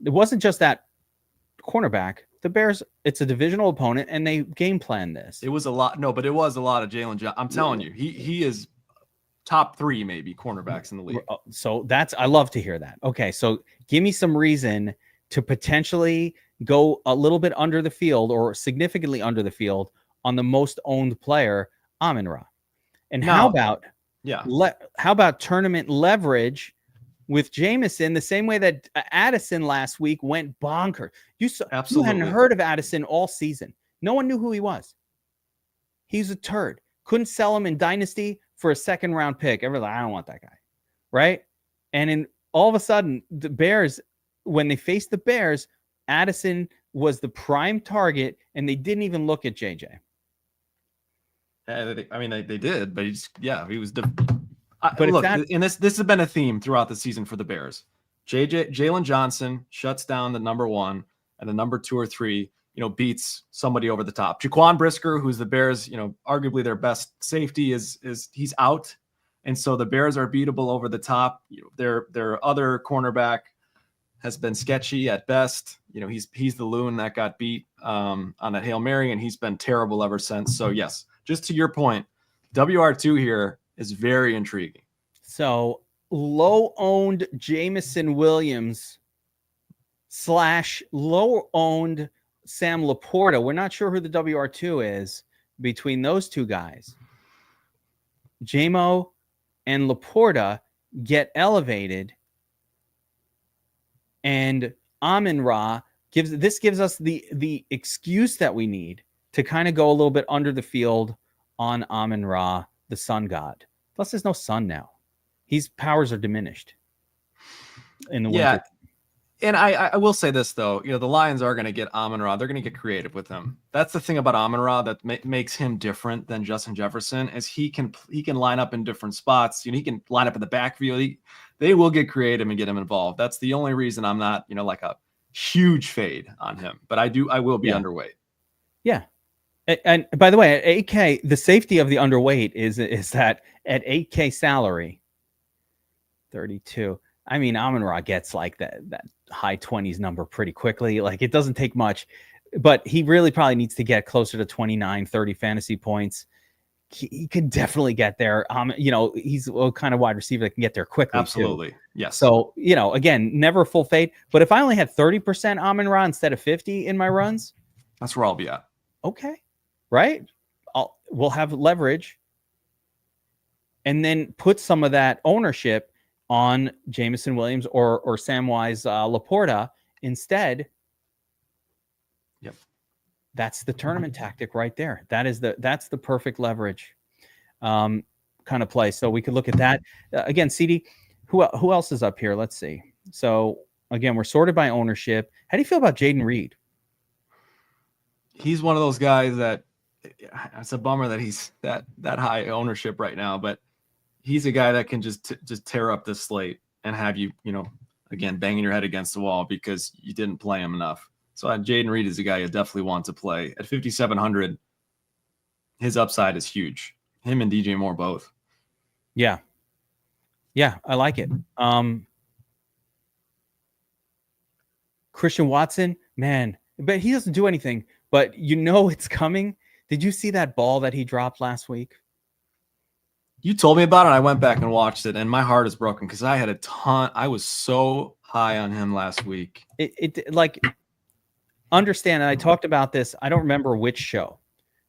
It wasn't just that cornerback. The Bears, it's a divisional opponent, and they game planned this. It was a lot. No, but it was a lot of Jalen Johnson. I'm telling you, he is top 3 maybe cornerbacks in the league. So I love to hear that. Okay, so give me some reason to potentially go a little bit under the field or significantly under the field on the most owned player, Amon-Ra. And how about tournament leverage with Jameson the same way that Addison last week went bonkers. You Absolutely. hadn't heard of Addison all season. No one knew who he was. He's a turd. Couldn't sell him in Dynasty for a second round pick. Everyone's like, I don't want that guy. Right? And all of a sudden, the Bears, when they faced the Bears, Addison was the prime target, and they didn't even look at JJ. They did, but he was. But look, and this has been a theme throughout the season for the Bears. Jalen Johnson shuts down the number 1, and the number 2 or 3, beats somebody over the top. Jaquan Brisker, who's the Bears, arguably their best safety, is he's out, and so the Bears are beatable over the top. Their other cornerback has been sketchy at best. He's the loon that got beat on that Hail Mary, and he's been terrible ever since. So yes, just to your point, WR2 here is very intriguing. So low-owned Jameson Williams / low-owned Sam Laporta. We're not sure who the WR2 is between those two guys. JMO and Laporta get elevated, and Amon-Ra gives us the excuse that we need to kind of go a little bit under the field on Amon-Ra, the sun god. Plus, there's no sun now. His powers are diminished in the winter. And I will say this, though. The Lions are going to get Amon-Ra. They're going to get creative with him. That's the thing about Amon-Ra that makes him different than Justin Jefferson, is he can line up in different spots. He can line up in the backfield. They will get creative and get him involved. That's the only reason I'm not, like a huge fade on him. But I will be underweight. Yeah. And by the way, at 8K, the safety of the underweight is that at 8K salary, 32. I mean, Amon-Ra gets like that high 20s number pretty quickly. Like, it doesn't take much, but he really probably needs to get closer to 29, 30 fantasy points. He can definitely get there. He's a kind of wide receiver that can get there quickly. Absolutely. Too. Yes. So, again, never full fade. But if I only had 30% Amon-Ra instead of 50 in my runs, that's where I'll be at. Okay. Right? We'll have leverage and then put some of that ownership on Jameson Williams or Samwise Laporta instead. Yep. That's the tournament tactic right there. That's the perfect leverage kind of play. So we could look at that. Again, CD, who else is up here? Let's see. So again, we're sorted by ownership. How do you feel about Jaden Reed? He's one of those guys that it's a bummer that he's that high ownership right now, but he's a guy that can just tear up this slate and have you, again, banging your head against the wall because you didn't play him enough. So Jaden Reed is a guy you definitely want to play at 5,700. His upside is huge. Him and DJ Moore both. Yeah, I like it. Christian Watson, man, but he doesn't do anything. But it's coming. Did you see that ball that he dropped last week? You told me about it. I went back and watched it, and my heart is broken because I had a ton. I was so high on him last week. Understand, and I talked about this. I don't remember which show,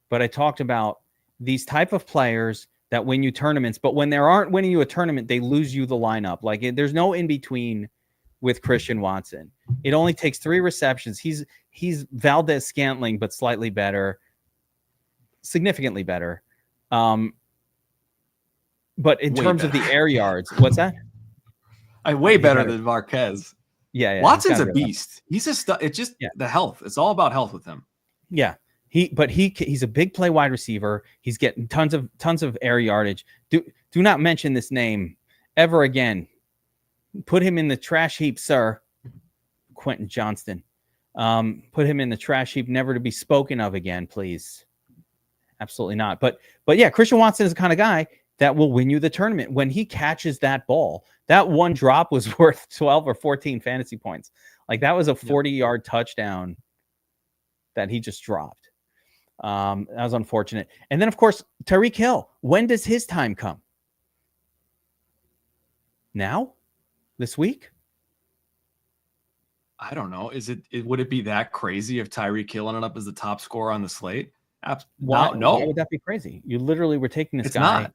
but I talked about these type of players that win you tournaments, but when they aren't winning you a tournament, they lose you the lineup. There's no in between with Christian Watson. It only takes 3 receptions. He's Valdez Scantling, but slightly better, significantly better. But in terms of the air yards, what's that? Way better than Marquez. Yeah. Watson's a beast. He's it's just the health. It's all about health with him. Yeah. He's a big play wide receiver. He's getting tons of air yardage. Do not mention this name ever again. Put him in the trash heap, sir. Quentin Johnston. Put him in the trash heap, never to be spoken of again, please. Absolutely not. But yeah, Christian Watson is the kind of guy that will win you the tournament. When he catches that ball, that one drop was worth 12 or 14 fantasy points. That was a 40-yard touchdown that he just dropped. That was unfortunate. And then, of course, Tyreek Hill. When does his time come? Now? This week? I don't know. Would it be that crazy if Tyreek Hill ended up as the top scorer on the slate? No. Why would that be crazy? You literally were taking this it's guy. Not.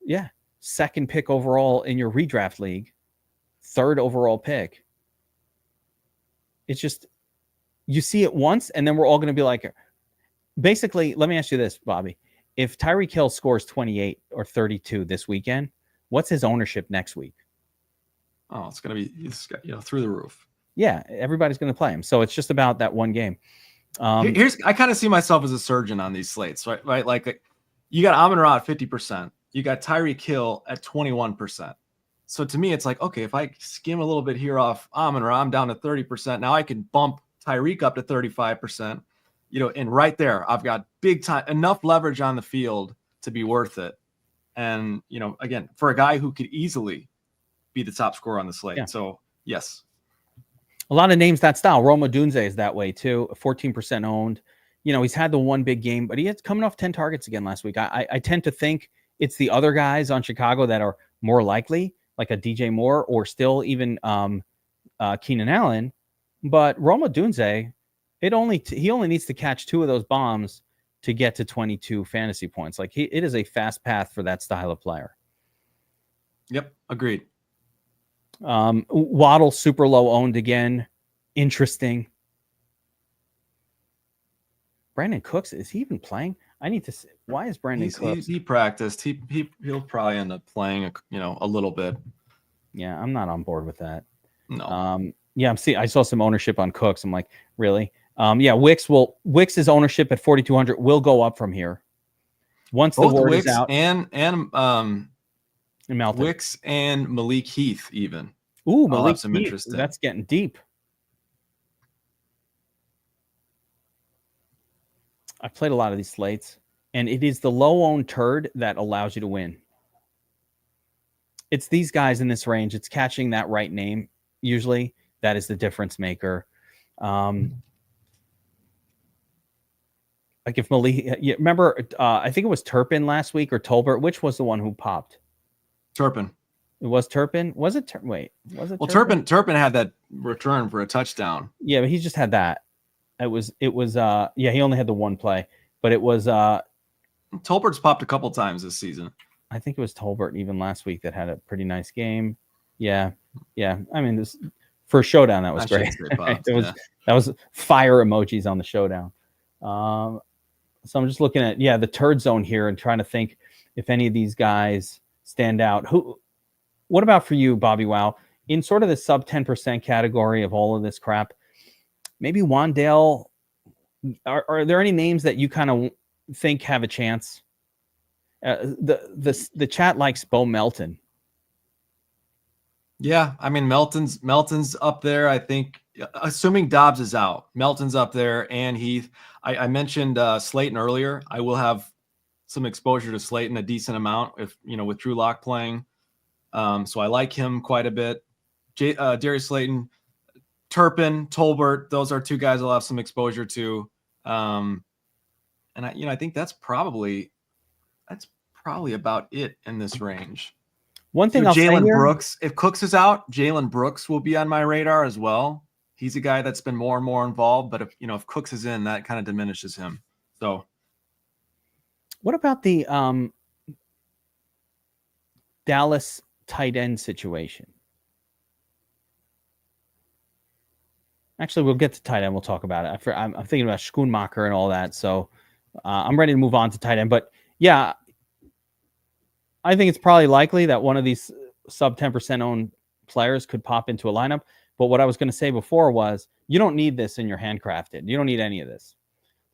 Yeah. Second pick overall in your redraft league. 3rd overall pick. It's just, you see it once, and then we're all going to be like, basically, let me ask you this, Bobby. If Tyreek Hill scores 28 or 32 this weekend, what's his ownership next week? Oh, it's going to be through the roof. Yeah, everybody's going to play him. So it's just about that one game. I kind of see myself as a surgeon on these slates, right? Like you got Amon-Ra at 50%. You got Tyreek Hill at 21%. So to me, it's like, okay, if I skim a little bit here off Amon-Ra, I'm down to 30%. Now I can bump Tyreek up to 35%. And right there, I've got big time, enough leverage on the field to be worth it. And, again, for a guy who could easily be the top scorer on the slate. Yeah. So, yes. A lot of names that style. Roma Dunze is that way too. 14% owned. He's had the one big game, but he coming off 10 targets again last week. I tend to think it's the other guys on Chicago that are more likely, like a DJ Moore or still even Keenan Allen. But Roma Dunze, he only needs to catch 2 of those bombs to get to 22 fantasy points. Like it is a fast path for that style of player. Yep, agreed. Waddle super low owned again. Interesting. Brandon Cooks, is he even playing? I need to see. Why is Brandon Cooks? He practiced. He'll probably end up playing a little bit. Yeah, I'm not on board with that. No. Yeah, I saw some ownership on Cooks. I'm like, really? Yeah, Wicks's ownership at 4,200 will go up from here. Once both the word Wicks is out. And Melton. Wicks and Malik Heath even. Ooh, Malik Heath. That's getting deep. I've played a lot of these slates, and it is the low-owned turd that allows you to win. It's these guys in this range. It's catching that right name. Usually, that is the difference maker. Like if Malik, you remember, I think it was Turpin last week or Tolbert. Which was the one who popped? Turpin. It was Turpin. Was it? Wait, was it? Well, Turpin had that return for a touchdown. Yeah, but he just had that. It was. Yeah, he only had the one play, but it was. Tolbert's popped a couple times this season. I think it was Tolbert even last week that had a pretty nice game. Yeah. I mean, this for a showdown that was great. That was fire emojis on the showdown. So I'm just looking at the turd zone here and trying to think if any of these guys stand out. What about for you, Bobbywow? In sort of the sub 10% category of all of this crap, maybe Wandale. Are there any names that you kind of think have a chance? The chat likes Bo Melton. Yeah, I mean Melton's up there. I think, assuming Dobbs is out, Melton's up there, and Heath. I mentioned Slayton earlier. I will have some exposure to Slayton, a decent amount, if with Drew Lock playing. So I like him quite a bit. Darius Slayton, Turpin, Tolbert, those are 2 guys I'll have some exposure to. And I think that's probably about it in this range. One thing I'll say here, Jalen Brooks, if Cooks is out, Jalen Brooks will be on my radar as well. He's a guy that's been more and more involved, but if Cooks is in, that kind of diminishes him. So what about the Dallas tight end situation? Actually, we'll get to tight end. We'll talk about it. I'm thinking about Schoonmaker and all that. So I'm ready to move on to tight end. But yeah, I think it's probably likely that one of these sub 10% owned players could pop into a lineup. But what I was going to say before was you don't need this in your handcrafted. You don't need any of this.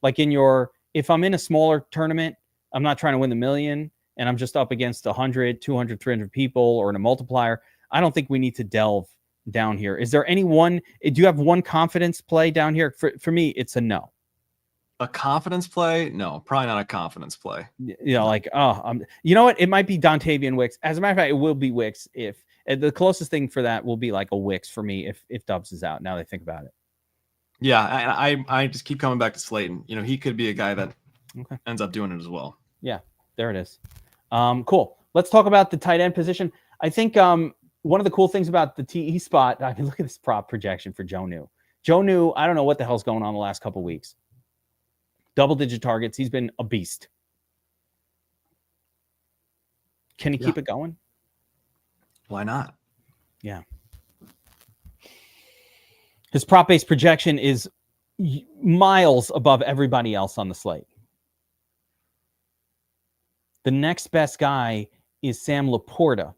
Like if I'm in a smaller tournament, I'm not trying to win the million and I'm just up against 100, 200, 300 people or in a multiplier. I don't think we need to delve down here. Is there do you have one confidence play down here? For me, it's a no. A confidence play? No, probably not a confidence play. You know what? It might be Dontavian Wicks. As a matter of fact, it will be Wicks. If the closest thing for that will be like a Wicks for me if Dubs is out. Now that I think about it. Yeah, I just keep coming back to Slayton. He could be a guy that ends up doing it as well. Yeah, there it is. Cool. Let's talk about the tight end position. I think one of the cool things about the TE spot, I mean, look at this prop projection for Jonnu. Jonnu, I don't know what the hell's going on the last couple of weeks. Double-digit targets. He's been a beast. Can he keep it going? Why not? Yeah. His prop-based projection is miles above everybody else on the slate. The next best guy is Sam Laporta.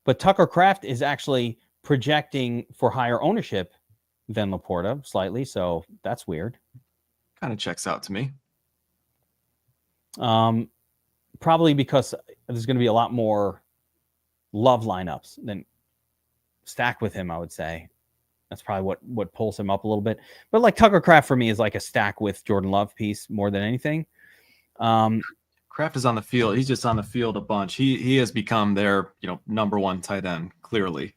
But Tucker Kraft is actually projecting for higher ownership than Laporta slightly, so that's weird. Kind of checks out to me. Probably because there's going to be a lot more Love lineups than stacked with him, I would say. That's probably what pulls him up a little bit. But like Tucker Kraft for me is like a stack with Jordan Love piece more than anything. Kraft is on the field. He's just on the field a bunch. He has become their number one tight end clearly.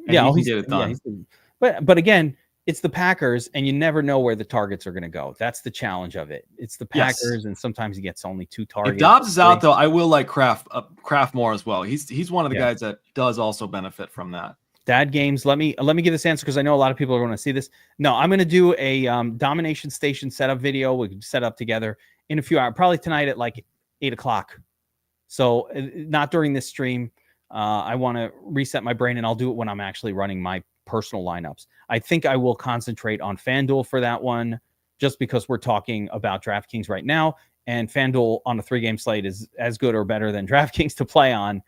And yeah, he can get it done. But again, it's the Packers, and you never know where the targets are going to go. That's the challenge of it. It's the Packers, and sometimes he gets only 2 targets. If Dobbs is out, though, I will like Kraft more as well. He's one of the guys that does also benefit from that. Dad games. Let me give this answer because I know a lot of people are going to see this. No, I'm going to do a domination station setup video. We can set up together in a few hours, probably tonight at like 8:00. So not during this stream. I want to reset my brain, and I'll do it when I'm actually running my personal lineups. I think I will concentrate on FanDuel for that one, just because we're talking about DraftKings right now, and FanDuel on a 3-game slate is as good or better than DraftKings to play on.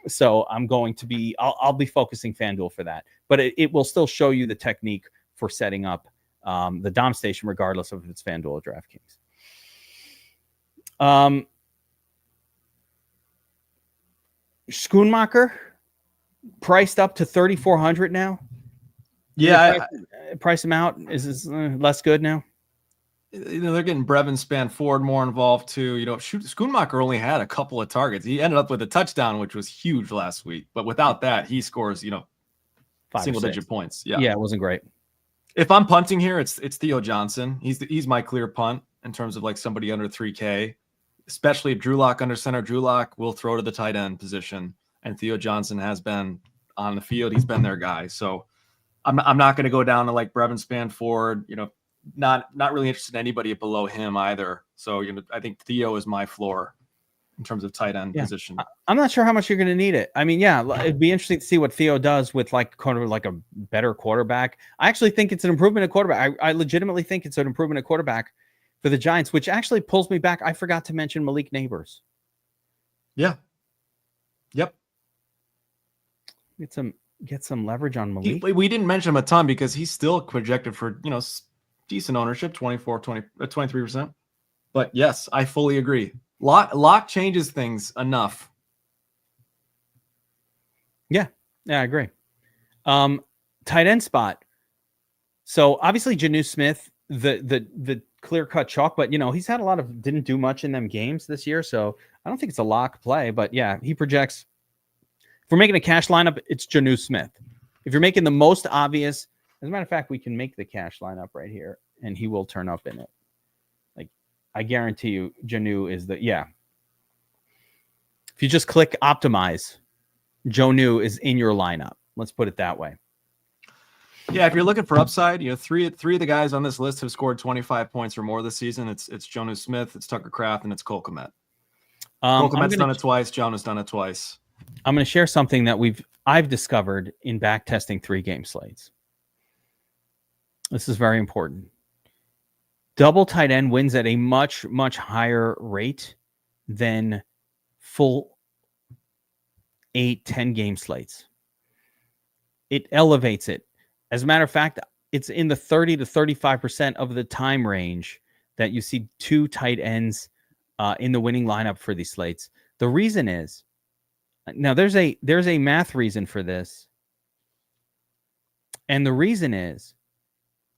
So I'm going to be, I'll be focusing FanDuel for that, but it will still show you the technique for setting up the Dom station, regardless of if it's FanDuel or DraftKings. Schoonmaker priced up to 3,400 now. Yeah, price him out. Is this less good now? They're getting Brevin Spanford more involved too. Schoonmaker only had a couple of targets. He ended up with a touchdown, which was huge last week. But without that, he scores, 5 single-digit points. Yeah, it wasn't great. If I'm punting here, it's Theo Johnson. He's my clear punt in terms of like somebody under 3K, especially if Drew Lock under center. Drew Lock will throw to the tight end position, and Theo Johnson has been on the field. He's been their guy. So I'm not going to go down to like Brevin Spanford, not really interested in anybody below him either. So, I think Theo is my floor in terms of tight end position. I'm not sure how much you're going to need it. I mean, it'd be interesting to see what Theo does with like kind of like a better quarterback. I actually think it's an improvement at quarterback. I legitimately think it's an improvement at quarterback for the Giants, which actually pulls me back. I forgot to mention Malik Neighbors. Yeah. Yep. Get some leverage on Malik. We didn't mention him a ton because he's still projected for, decent ownership, 23%. But yes, I fully agree. Lock changes things enough. Yeah, I agree. Tight end spot. So obviously Jonnu Smith, the clear-cut chalk, but he's had didn't do much in them games this year, so I don't think it's a lock play, but yeah, he projects. If we're making a cash lineup, it's Jonnu Smith. If you're making the most obvious, as a matter of fact, we can make the cash lineup right here, and he will turn up in it. Like, I guarantee you, Jonnu is If you just click optimize, Jonnu is in your lineup. Let's put it that way. Yeah, if you're looking for upside, three of the guys on this list have scored 25 points or more this season. It's Jonnu Smith, it's Tucker Kraft, and it's Cole Kmet. Cole Kmet's done it twice. Jonnu's done it twice. I'm going to share something that I've discovered in back testing 3-game slates. This is very important. Double tight end wins at a much, much higher rate than full 8-10 game slates. It elevates it. As a matter of fact, it's in the 30 to 35% of the time range that you see 2 tight ends in the winning lineup for these slates. The reason is, now there's a math reason for this. And the reason is,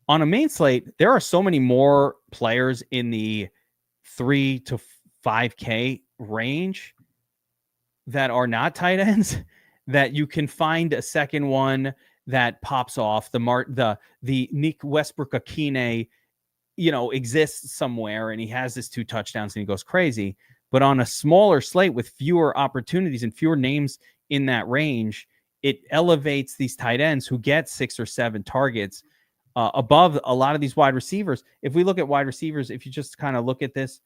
on a main slate, there are so many more players in the 3 to 5K range that are not tight ends that you can find a second one that pops off. The Nick Westbrook-Akine, exists somewhere, and he has his 2 touchdowns and he goes crazy. But on a smaller slate with fewer opportunities and fewer names in that range, it elevates these tight ends who get 6 or 7 targets above a lot of these wide receivers. If we look at wide receivers, if you just kind of look at this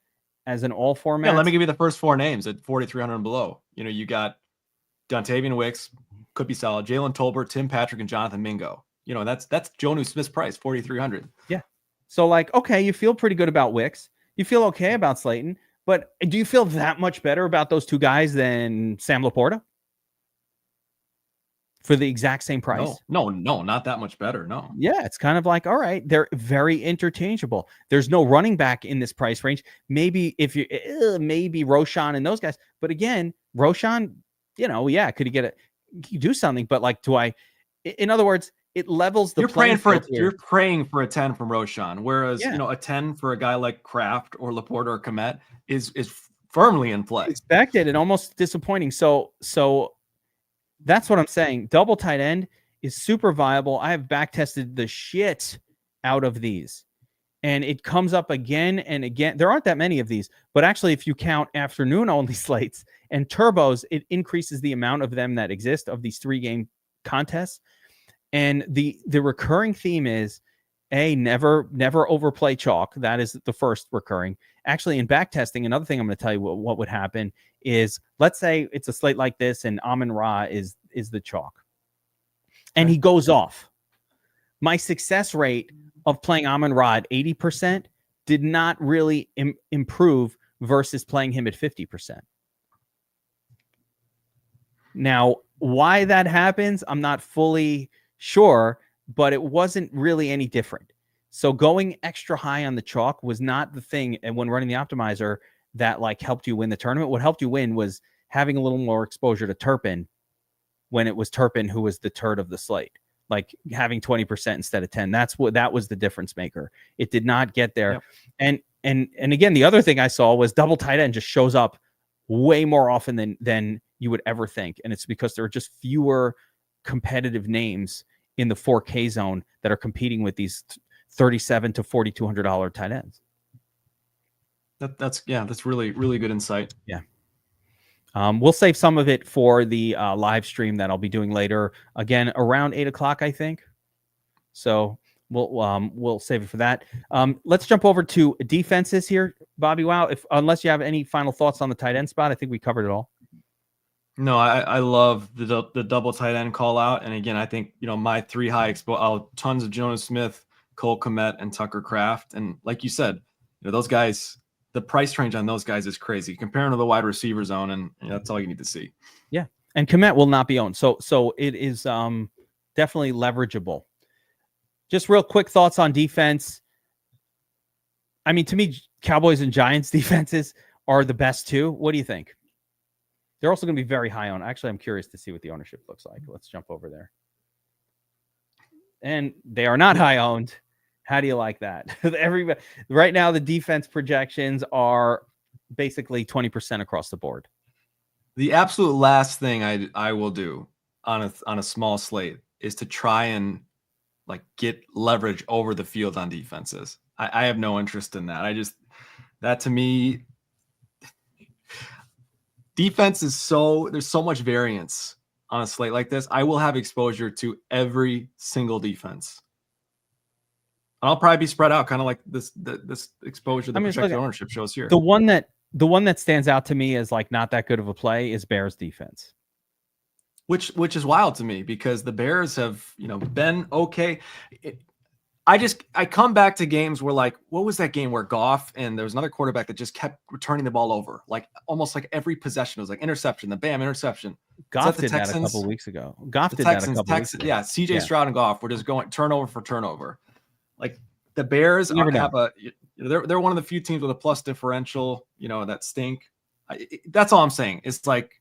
as an all format. Yeah, let me give you the first 4 names at 4,300 and below. You got Dontavian Wicks, could be solid. Jalen Tolbert, Tim Patrick, and Jonathan Mingo. that's Jonnu Smith's price, 4,300. Yeah. So like, okay, you feel pretty good about Wicks. You feel okay about Slayton, but do you feel that much better about those two guys than Sam Laporta for the exact same price? No, not that much better. No. Yeah, it's kind of like, all right, they're very interchangeable. There's no running back in this price range. Maybe if you maybe Roshan and those guys, but again, Roshan, could he get it? He do something, but like, in other words, it levels the. You're praying for a 10 from Roshan, whereas a 10 for a guy like Kraft or Laporta or Kmet is firmly in play. Expected and almost disappointing. So that's what I'm saying. Double tight end is super viable. I have back tested the shit out of these, and it comes up again and again. There aren't that many of these, but actually, if you count afternoon only slates and turbos, it increases the amount of them that exist of these 3-game contests. And the recurring theme is never overplay chalk. That is the first recurring. Actually, in back testing, another thing I'm going to tell you what would happen is, let's say it's a slate like this and Amon-Ra is the chalk, and he goes off. My success rate of playing Amon-Ra at 80% did not really improve versus playing him at 50%. Now, why that happens, I'm not fully sure, but it wasn't really any different. So going extra high on the chalk was not the thing. And when running the optimizer that like helped you win the tournament, what helped you win was having a little more exposure to Turpin when it was Turpin who was the turd of the slate, like having 20% instead of 10. That was the difference maker. It did not get there. Yep. And again, the other thing I saw was double tight end just shows up way more often than you would ever think. And it's because there are just fewer competitive names in the 4K zone that are competing with these $3,700 to $4,200 tight ends. That's really, really good insight. Yeah. We'll save some of it for the live stream that I'll be doing later, again, around 8:00, I think. So we'll save it for that. Let's jump over to defenses here, Bobbywow. Unless you have any final thoughts on the tight end spot, I think we covered it all. No, I love the double tight end call out. And again, I think, my 3 high tons of Jonnu Smith, Cole Kmet, and Tucker Kraft. And like you said, those guys, the price range on those guys is crazy comparing to the wide receiver zone. And that's all you need to see. Yeah. And Kmet will not be owned. So it is definitely leverageable. Just real quick thoughts on defense. I mean, to me, Cowboys and Giants defenses are the best too. What do you think? They're also going to be very high on. Actually, I'm curious to see what the ownership looks like. Let's jump over there. And they are not high owned. How do you like that? Everybody right now, the defense projections are basically 20% across the board. The absolute last thing I will do on a small slate is to try and like get leverage over the field on defenses. I have no interest in that. That to me, defense is there's so much variance on a slate like this. I will have exposure to every single defense. And I'll probably be spread out, kind of like this exposure the projected ownership shows here. The one that stands out to me as like not that good of a play is Bears defense. Which is wild to me because the Bears have, been okay. I come back to games where like, what was that game where Goff and there was another quarterback that just kept returning the ball over, like almost like every possession was like interception, the bam interception. Goff did that a couple weeks ago. Yeah, CJ Stroud and Goff were just going turnover for turnover. Like the Bears they're one of the few teams with a plus differential, that stink. That's all I'm saying. It's like,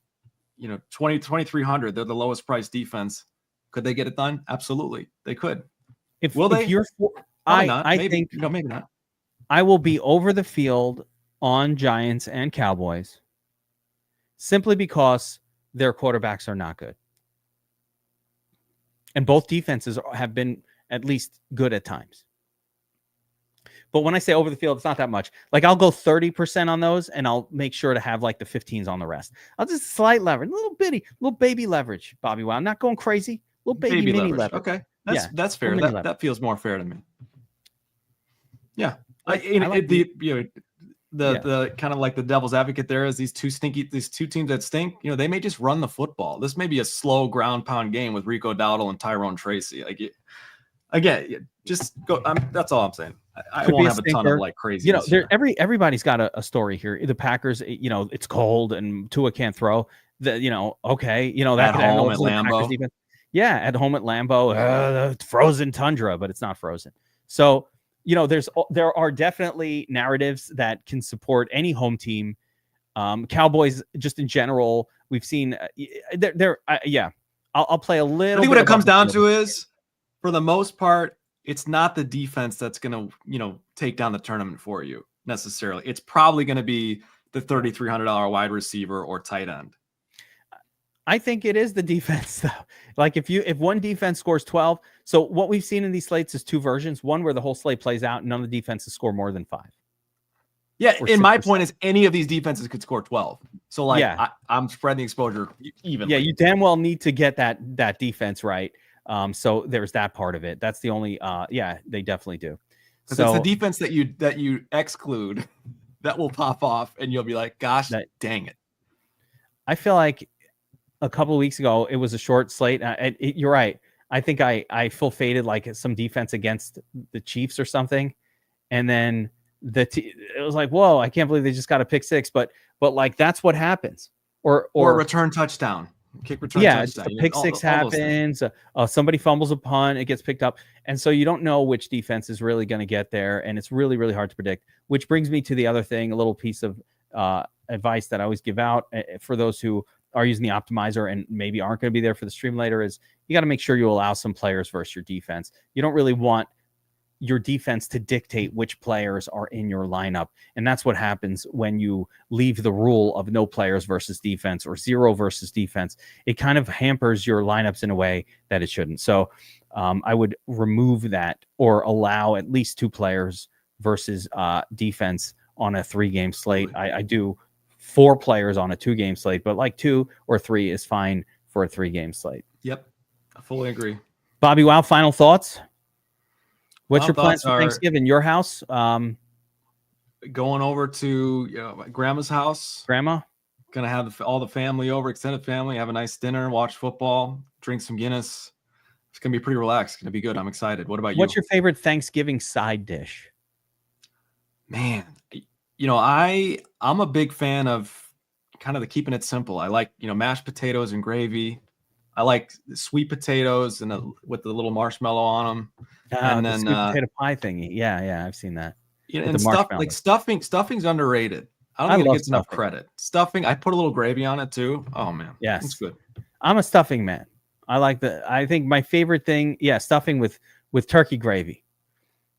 2,300. They're the lowest priced defense. Could they get it done? Absolutely, they could. I think maybe not. I will be over the field on Giants and Cowboys simply because their quarterbacks are not good. And both defenses have been at least good at times. But when I say over the field, it's not that much. Like I'll go 30% on those and I'll make sure to have like the 15s on the rest. I'll just slight leverage, little baby leverage, Bobbywow. I'm not going crazy. Little baby mini leverage. Okay. That's fair. That feels more fair to me. Yeah. The kind of like the devil's advocate there is these two teams that stink, they may just run the football. This may be a slow ground pound game with Rico Dowdle and Tyrone Tracy. again, just go. That's all I'm saying. I Could be won't a have a ton stinker. of like crazy. Everybody's got a story here. The Packers, it's cold and Tua can't throw. Okay, that At could home end at the Packers Lambeau. defense. Yeah, at home at Lambeau, frozen tundra, but it's not frozen. So there are definitely narratives that can support any home team. Cowboys, just in general, we've seen. I'll play a little. I think bit what it comes down above the to is, for the most part, it's not the defense that's going to, take down the tournament for you necessarily. It's probably going to be the $3,300 wide receiver or tight end. I think it is the defense, though. Like if one defense scores 12, so what we've seen in these slates is two versions. One where the whole slate plays out, and none of the defenses score more than 5. Yeah, and my point is any of these defenses could score 12. So I'm spreading the exposure evenly. Yeah, you damn well need to get that defense right. So there's that part of it. That's the only they definitely do. So it's the defense that you exclude that will pop off, and you'll be like, gosh, dang it. I feel like a couple of weeks ago it was a short slate. You're right. I think I full faded like some defense against the Chiefs or something, and then it was like, whoa, I can't believe they just got a pick 6. But like that's what happens. Or a return touchdown. Kick return touchdown. A pick 6 happens. Somebody fumbles a punt, it gets picked up, and so you don't know which defense is really going to get there, and it's really, really hard to predict. Which brings me to the other thing, a little piece of advice that I always give out for those who are using the optimizer and maybe aren't going to be there for the stream later, is you got to make sure you allow some players versus your defense. You don't really want your defense to dictate which players are in your lineup. And that's what happens when you leave the rule of no players versus defense or 0 versus defense. It kind of hampers your lineups in a way that it shouldn't. So I would remove that or allow at least 2 players versus defense on a 3-game slate. I do 4 players on a 2-game slate, but like 2 or 3 is fine for a 3-game slate. Yep. I fully agree. Bobbywow, final thoughts? What's your plans for Thanksgiving? Your house? Going over to my grandma's house. Grandma? Gonna have all the family over, extended family, have a nice dinner, watch football, drink some Guinness. It's gonna be pretty relaxed. It's gonna be good. I'm excited. What about you? What's your favorite Thanksgiving side dish? Man, I'm a big fan of kind of the keeping it simple. I like, mashed potatoes and gravy. I like sweet potatoes and with the little marshmallow on them. And then sweet potato pie thingy. Yeah, I've seen that. And stuffing's underrated. I don't think it gets enough credit. Stuffing, I put a little gravy on it too. Oh man, yes, it's good. I'm a stuffing man. I think my favorite thing, stuffing with turkey gravy.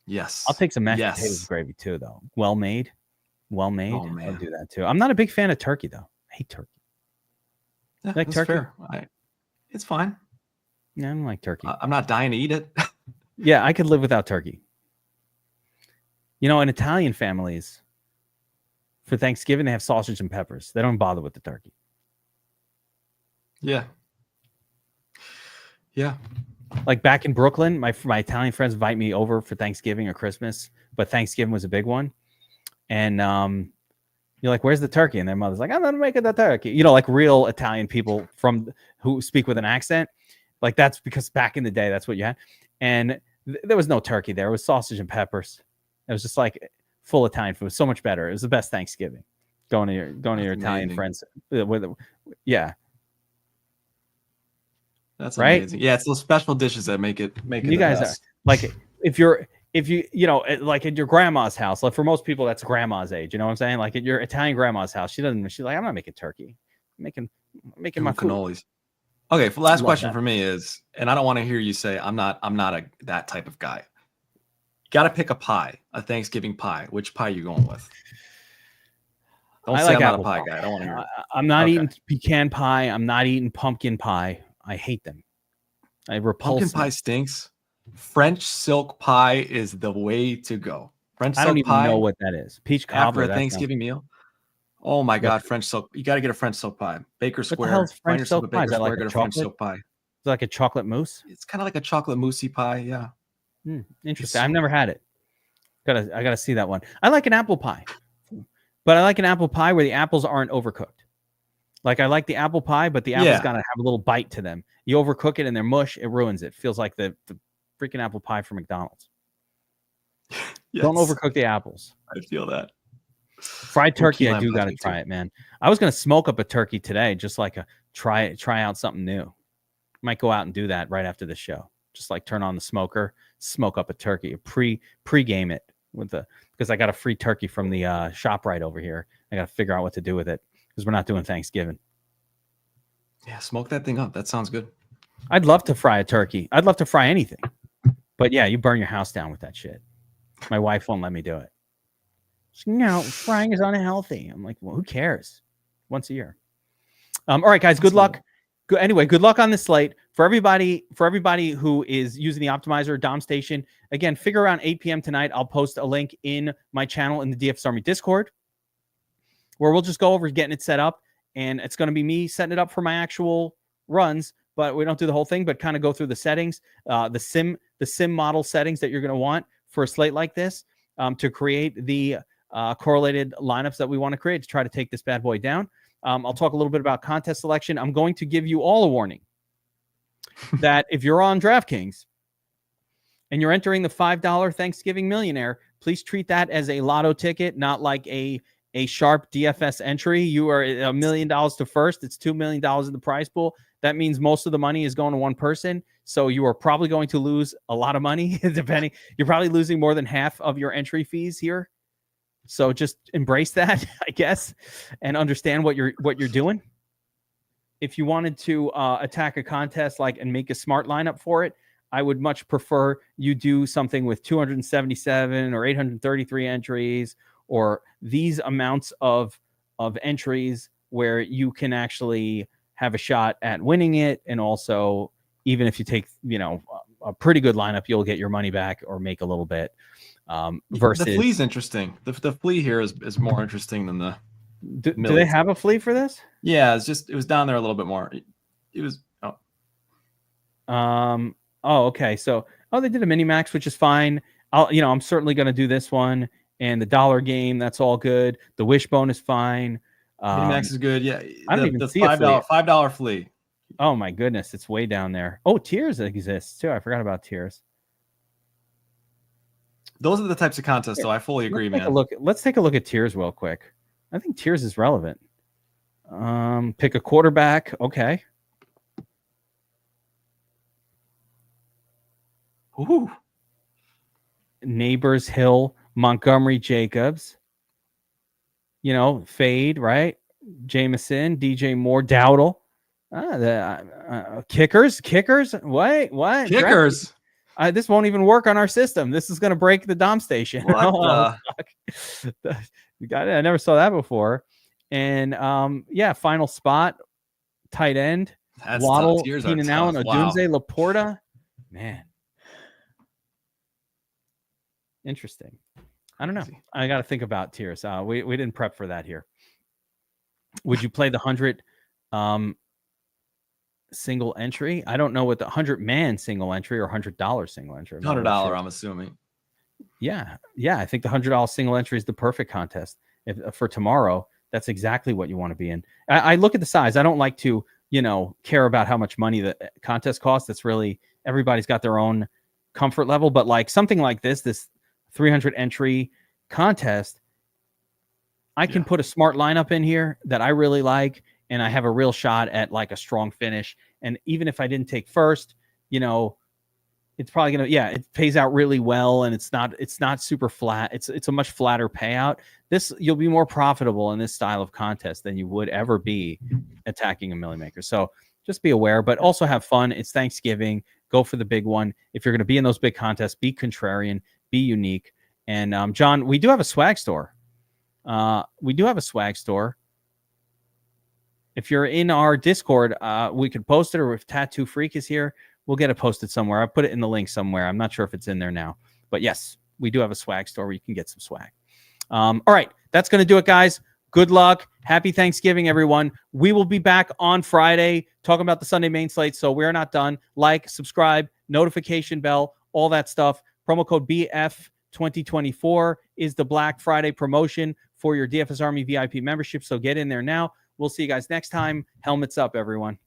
Yes, I'll take some mashed potatoes gravy too, though. Well made. Oh, man. I'll do that too. I'm not a big fan of turkey though. I hate turkey. Yeah, like turkey. Fair. It's fine. Yeah, I don't like turkey. I'm not dying to eat it. Yeah, I could live without turkey. In Italian families, for Thanksgiving, they have sausage and peppers. They don't bother with the turkey. Yeah. Yeah. Like back in Brooklyn, my Italian friends invite me over for Thanksgiving or Christmas, but Thanksgiving was a big one. And you're like, where's the turkey? And their mother's like, I'm not making the turkey. Like real Italian people who speak with an accent. Like that's because back in the day, that's what you had. And there was no turkey there. It was sausage and peppers. It was just like full Italian food. It was so much better. It was the best Thanksgiving. Going to your Italian friends. Yeah. That's amazing. Yeah, it's those special dishes that make it. You guys are like if you like at your grandma's house. Like for most people, that's grandma's age. You know what I'm saying? Like at your Italian grandma's house, she's like, I'm not making turkey. I'm making my cannolis. Food. Okay, last question for me is, and I don't want to hear you say I'm not that type of guy. You got to pick a pie, a Thanksgiving pie. Which pie you going with? Don't say I'm not a pie guy. I don't want to hear it. I'm not eating pecan pie. I'm not eating pumpkin pie. I hate them. I repulse pumpkin pie stinks. French silk pie is the way to go. I don't even know what that is. Peach cobbler after a Thanksgiving meal. Oh my God, French silk! You got to get a French silk pie. Baker Square. What the hell is French silk pie? Is that like a French silk pie? Is it like a chocolate mousse? It's kind of like a chocolate moussey pie. Yeah. Interesting. I've never had it. I gotta see that one. I like an apple pie, but I like an apple pie where the apples aren't overcooked. Like I like the apple pie, but the apples gotta have a little bite to them. You overcook it and they're mush, it ruins it. Feels like the freaking apple pie from McDonald's. Yes, Don't overcook the apples. I feel that. Fried turkey, I lime do got to pie try too. it, man. I was going to smoke up a turkey today, just like a try out something new. Might go out and do that right after the show. Just like turn on the smoker, smoke up a turkey, pre-game it because I got a free turkey from the shop right over here. I got to figure out what to do with it because we're not doing Thanksgiving. Yeah, smoke that thing up. That sounds good. I'd love to fry a turkey. I'd love to fry anything. But yeah, you burn your house down with that shit. My wife won't let me do it. She's, no, frying is unhealthy. I'm like, well, who cares? Once a year. All right, guys, good luck. Anyway, good luck on this slate. For everybody who is using the optimizer Dom Station, again, figure around 8 p.m. tonight. I'll post a link in my channel in the DFS Army Discord where we'll just go over getting it set up. And it's going to be me setting it up for my actual runs, but we don't do the whole thing, but kind of go through the settings, the sim model settings that you're going to want for a slate like this to create the correlated lineups that we want to create to try to take this bad boy down. I'll talk a little bit about contest selection. I'm going to give you all a warning that if you're on DraftKings and you're entering the $5 Thanksgiving Millionaire, please treat that as a lotto ticket, not like a sharp DFS entry. You are $1 million to first. It's $2 million in the prize pool. That means most of the money is going to one person. So you are probably going to lose a lot of money, depending. You're probably losing more than half of your entry fees here. So just embrace that, I guess, and understand what you're doing. If you wanted to attack a contest and make a smart lineup for it, I would much prefer you do something with 277 or 833 entries, or these amounts of entries where you can actually have a shot at winning it. And also, even if you take, a pretty good lineup, you'll get your money back or make a little bit. Versus the flea's interesting. The flea here is more interesting than the. Do they have a flea for this? Yeah, it was down there a little bit more. It was. Oh, okay. So, they did a mini max, which is fine. I'm certainly going to do this one. And the dollar game, that's all good. The wishbone is fine. Max is good. Yeah, I don't even see $5 flea. Oh my goodness, it's way down there. Oh, tiers exists too. I forgot about tiers. Those are the types of contests, though. I fully agree, man. Let's take a look at tiers real quick. I think tiers is relevant. Pick a quarterback. Okay. Ooh. Neighbors, Hill, Montgomery, Jacobs. Fade, right? Jameson, DJ Moore, Dowdle. Kickers. What? Kickers. This won't even work on our system. This is going to break the Dom Station. I never saw that before. And final spot, tight end, That's Waddle, tough. Keenan Allen, Odunze, Laporta. Man, interesting. I don't know. I got to think about tiers. We didn't prep for that here. Would you play the 100 single entry? I don't know what the 100-man single entry or $100 single entry. $100, I'm assuming. Yeah. I think the $100 single entry is the perfect contest for tomorrow. That's exactly what you want to be in. I look at the size. I don't like to, care about how much money the contest costs. That's really, everybody's got their own comfort level. But something like this 300 entry contest, I can put a smart lineup in here that I really like, and I have a real shot at a strong finish. And even if I didn't take first, it's probably it pays out really well, and it's not super flat. It's a much flatter payout. You'll be more profitable in this style of contest than you would ever be attacking a Millie Maker. So just be aware, but also have fun. It's Thanksgiving. Go for the big one. If you're going to be in those big contests, be contrarian, be unique. And John, we do have a swag store. If you're in our Discord, we could post it, or if Tattoo Freak is here, we'll get it posted somewhere. I put it in the link somewhere. I'm not sure if it's in there now, but yes, we do have a swag store where you can get some swag. All right, that's going to do it, guys. Good luck. Happy Thanksgiving, everyone. We will be back on Friday talking about the Sunday main slate, so we're not done. Like, subscribe, notification bell, all that stuff. Promo code BF2024 is the Black Friday promotion for your DFS Army VIP membership, so get in there now. We'll see you guys next time. Helmets up, everyone.